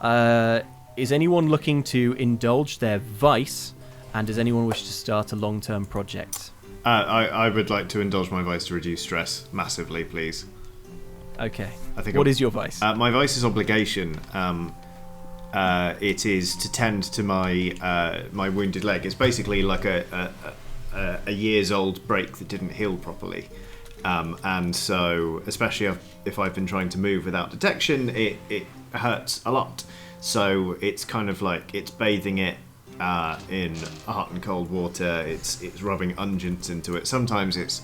anyone looking to indulge their vice, and does anyone wish to start a long-term project? I would like to indulge my vice to reduce stress massively, please. Okay. What is your vice? My vice is obligation. It is to tend to my my wounded leg. It's basically like a years old break that didn't heal properly, and so especially if I've been trying to move without detection, it hurts a lot. So it's kind of like it's bathing it in hot and cold water. It's rubbing unguents into it. Sometimes it's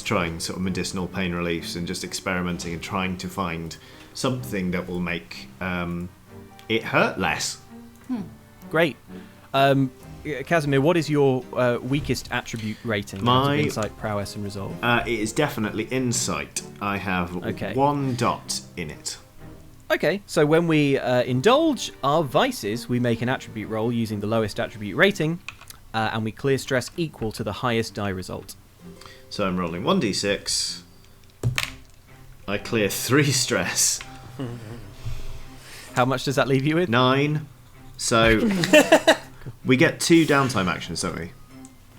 trying sort of medicinal pain reliefs and just experimenting and trying to find something that will make it hurt less. Great. Kasimir, what is your weakest attribute rating? My insight, prowess, and resolve. It is definitely insight. I have 1 dot in it. Okay, so when we indulge our vices, we make an attribute roll using the lowest attribute rating, and we clear stress equal to the highest die result. So I'm rolling 1d6. I clear 3 stress. How much does that leave you with? 9. So we get 2 downtime actions, don't we?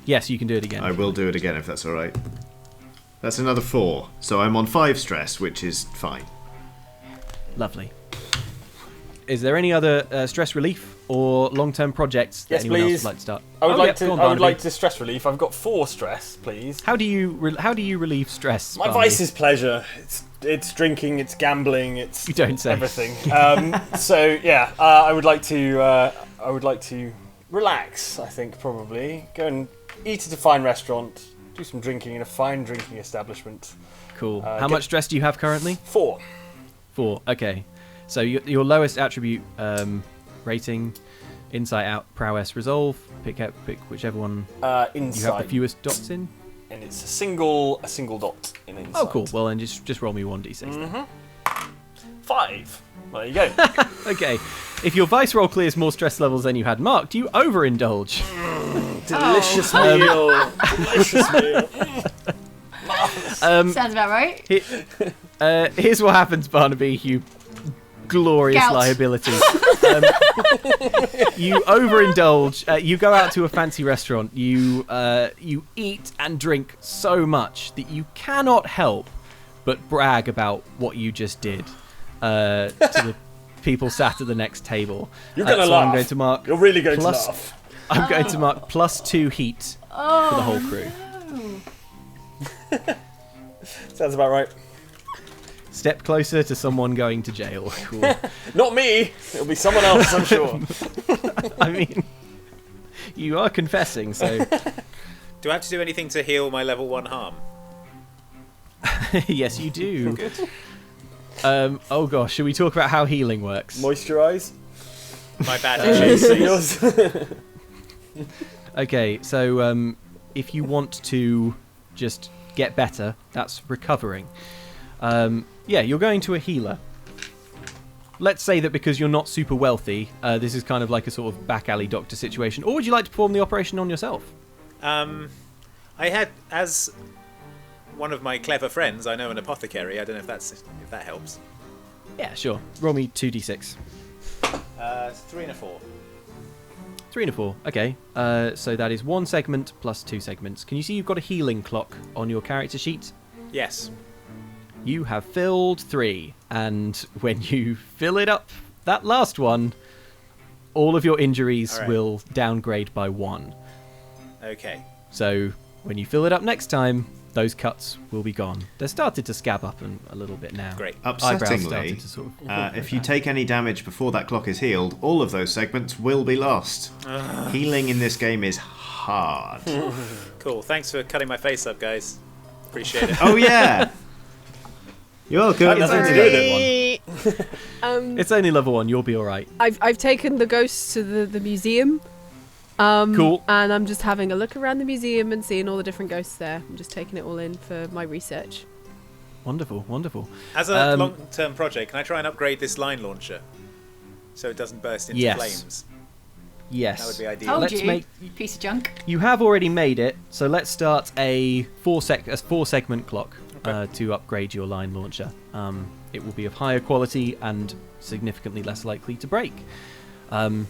Yes, you can do it again. I will do it again if that's alright. That's another 4. So I'm on 5 stress, which is fine. Lovely. Is there any other stress relief or long-term projects that anyone else would like to start? I would like to stress relief. I've got 4 stress, please. How do you relieve stress? My vice is pleasure. It's drinking. It's gambling. It's you don't say. Everything. So yeah, I would like to relax. I think probably go and eat at a fine restaurant. Do some drinking in a fine drinking establishment. Cool. How much stress do you have currently? 4. 4. Okay. So your lowest attribute rating, insight, out, prowess, resolve. Pick whichever one insight. you have the fewest dots in. And it's a single dot in insight. Oh, cool. Well, then just roll me 1d6 then. 5. There you go. Okay. If your vice roll clears more stress levels than you had marked, you overindulge. Delicious meal. Delicious meal. Sounds about right. Here's what happens, Barnaby, you glorious Gout. liability. You overindulge. You go out to a fancy restaurant. You eat and drink so much that you cannot help but brag about what you just did to the people sat at the next table. You're going to so laugh. I'm going to mark You're really going to laugh. I'm going to mark +2 heat for the whole crew. Sounds about right. Step closer to someone going to jail. Cool. Not me. It'll be someone else, I'm sure. I mean, you are confessing, so... Do I have to do anything to heal my level 1 harm? Yes, you do. Oh gosh, should we talk about how healing works? Moisturize. My bad. Okay, so if you want to just get better, that's recovering. Yeah, you're going to a healer. Let's say that because you're not super wealthy, this is kind of like a sort of back alley doctor situation. Or would you like to perform the operation on yourself? I had, as one of my clever friends, I know an apothecary. I don't know if that helps. Yeah, sure. Roll me 2d6. 3 and a 4. 3 and a 4. Okay. So that is 1 segment plus 2 segments. Can you see you've got a healing clock on your character sheet? Yes. You have filled 3, and when you fill it up, that last one, all of your injuries will downgrade by 1. Okay. So when you fill it up next time, those cuts will be gone. They're started to scab up a little bit now. Great. Upsettingly, to sort of... if you take any damage before that clock is healed, all of those segments will be lost. Healing in this game is hard. Cool. Thanks for cutting my face up, guys. Appreciate it. Oh yeah. You're welcome. Nothing to do with it. It's only level 1. You'll be all right. I've taken the ghosts to the museum. Cool. And I'm just having a look around the museum and seeing all the different ghosts there. I'm just taking it all in for my research. Wonderful, wonderful. As a long-term project, can I try and upgrade this line launcher so it doesn't burst into flames? Yes. That would be ideal. Told you, piece of junk. You have already made it, so let's start a four-segment clock to upgrade your line launcher. It will be of higher quality and significantly less likely to break. I've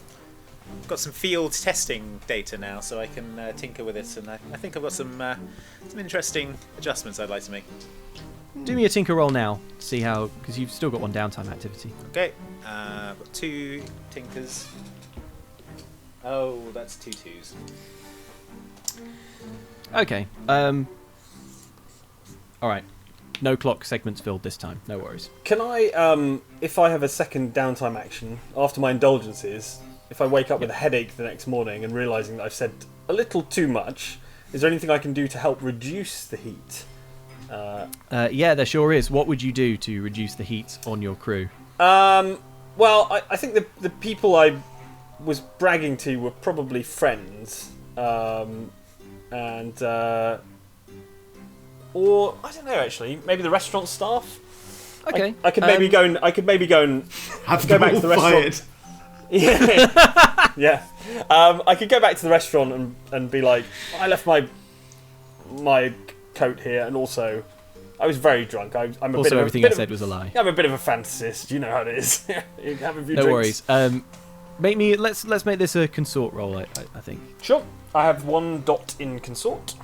got some field testing data now, so I can tinker with it, and I think I've got some interesting adjustments I'd like to make. Do me a tinker roll now, to see how, because you've still got one downtime activity. Okay, I've got 2 tinkers. Oh, that's 2 2s. Okay. All right. No clock segments filled this time. No worries. Can I, if I have a second downtime action after my indulgences, if I wake up with a headache the next morning and realising that I've said a little too much, is there anything I can do to help reduce the heat? Yeah, there sure is. What would you do to reduce the heat on your crew? Well, I think the people I was bragging to were probably friends, or I don't know actually, maybe the restaurant staff. Okay, I could maybe go and go back to the restaurant. Yeah, yeah. I could go back to the restaurant and be like, I left my coat here, and also I was very drunk. I'm a also, bit everything I said was a lie. I'm a bit of a fantasist. You know how it is. You have a few no drinks. worries. Let's make this a consort roll. I think. Sure. I have 1 dot in consort.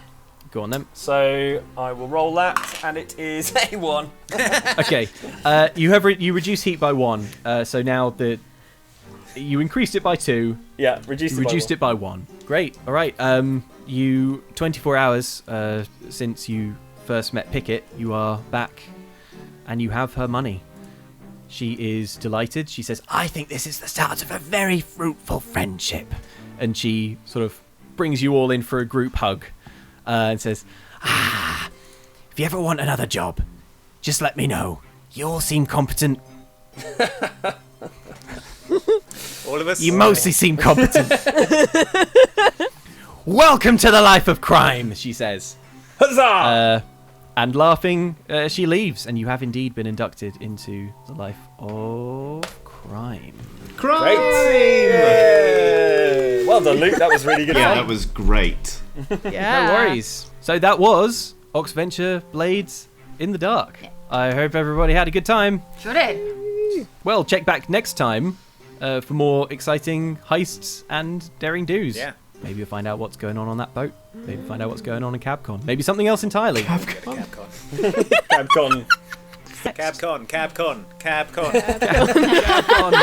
Go on then. So I will roll that, and it is a 1. Okay. You reduce heat by 1. So now you increased it by 2. Yeah, reduced it by 1. Great. All right. You 24 hours since you first met Pickett, you are back, and you have her money. She is delighted. She says, "I think this is the start of a very fruitful friendship," and she sort of brings you all in for a group hug, and says, "If you ever want another job, just let me know. You all seem competent." All of us? You mostly seem competent. "Welcome to the life of crime," she says. Huzzah! And laughing, she leaves, and you have indeed been inducted into the life of crime. Crime! Yay! Well done, Luke. That was really good. Yeah, that was great. Yeah. No worries. So that was Oxventure Blades in the Dark. Yeah. I hope everybody had a good time. Sure did. Well, check back next time for more exciting heists and daring do's. Yeah. Maybe you'll find out what's going on that boat. Maybe find out what's going on in Cabcon. Maybe something else entirely. Cabcon. Cabcon. Cabcon. Cabcon. Cabcon. Cabcon.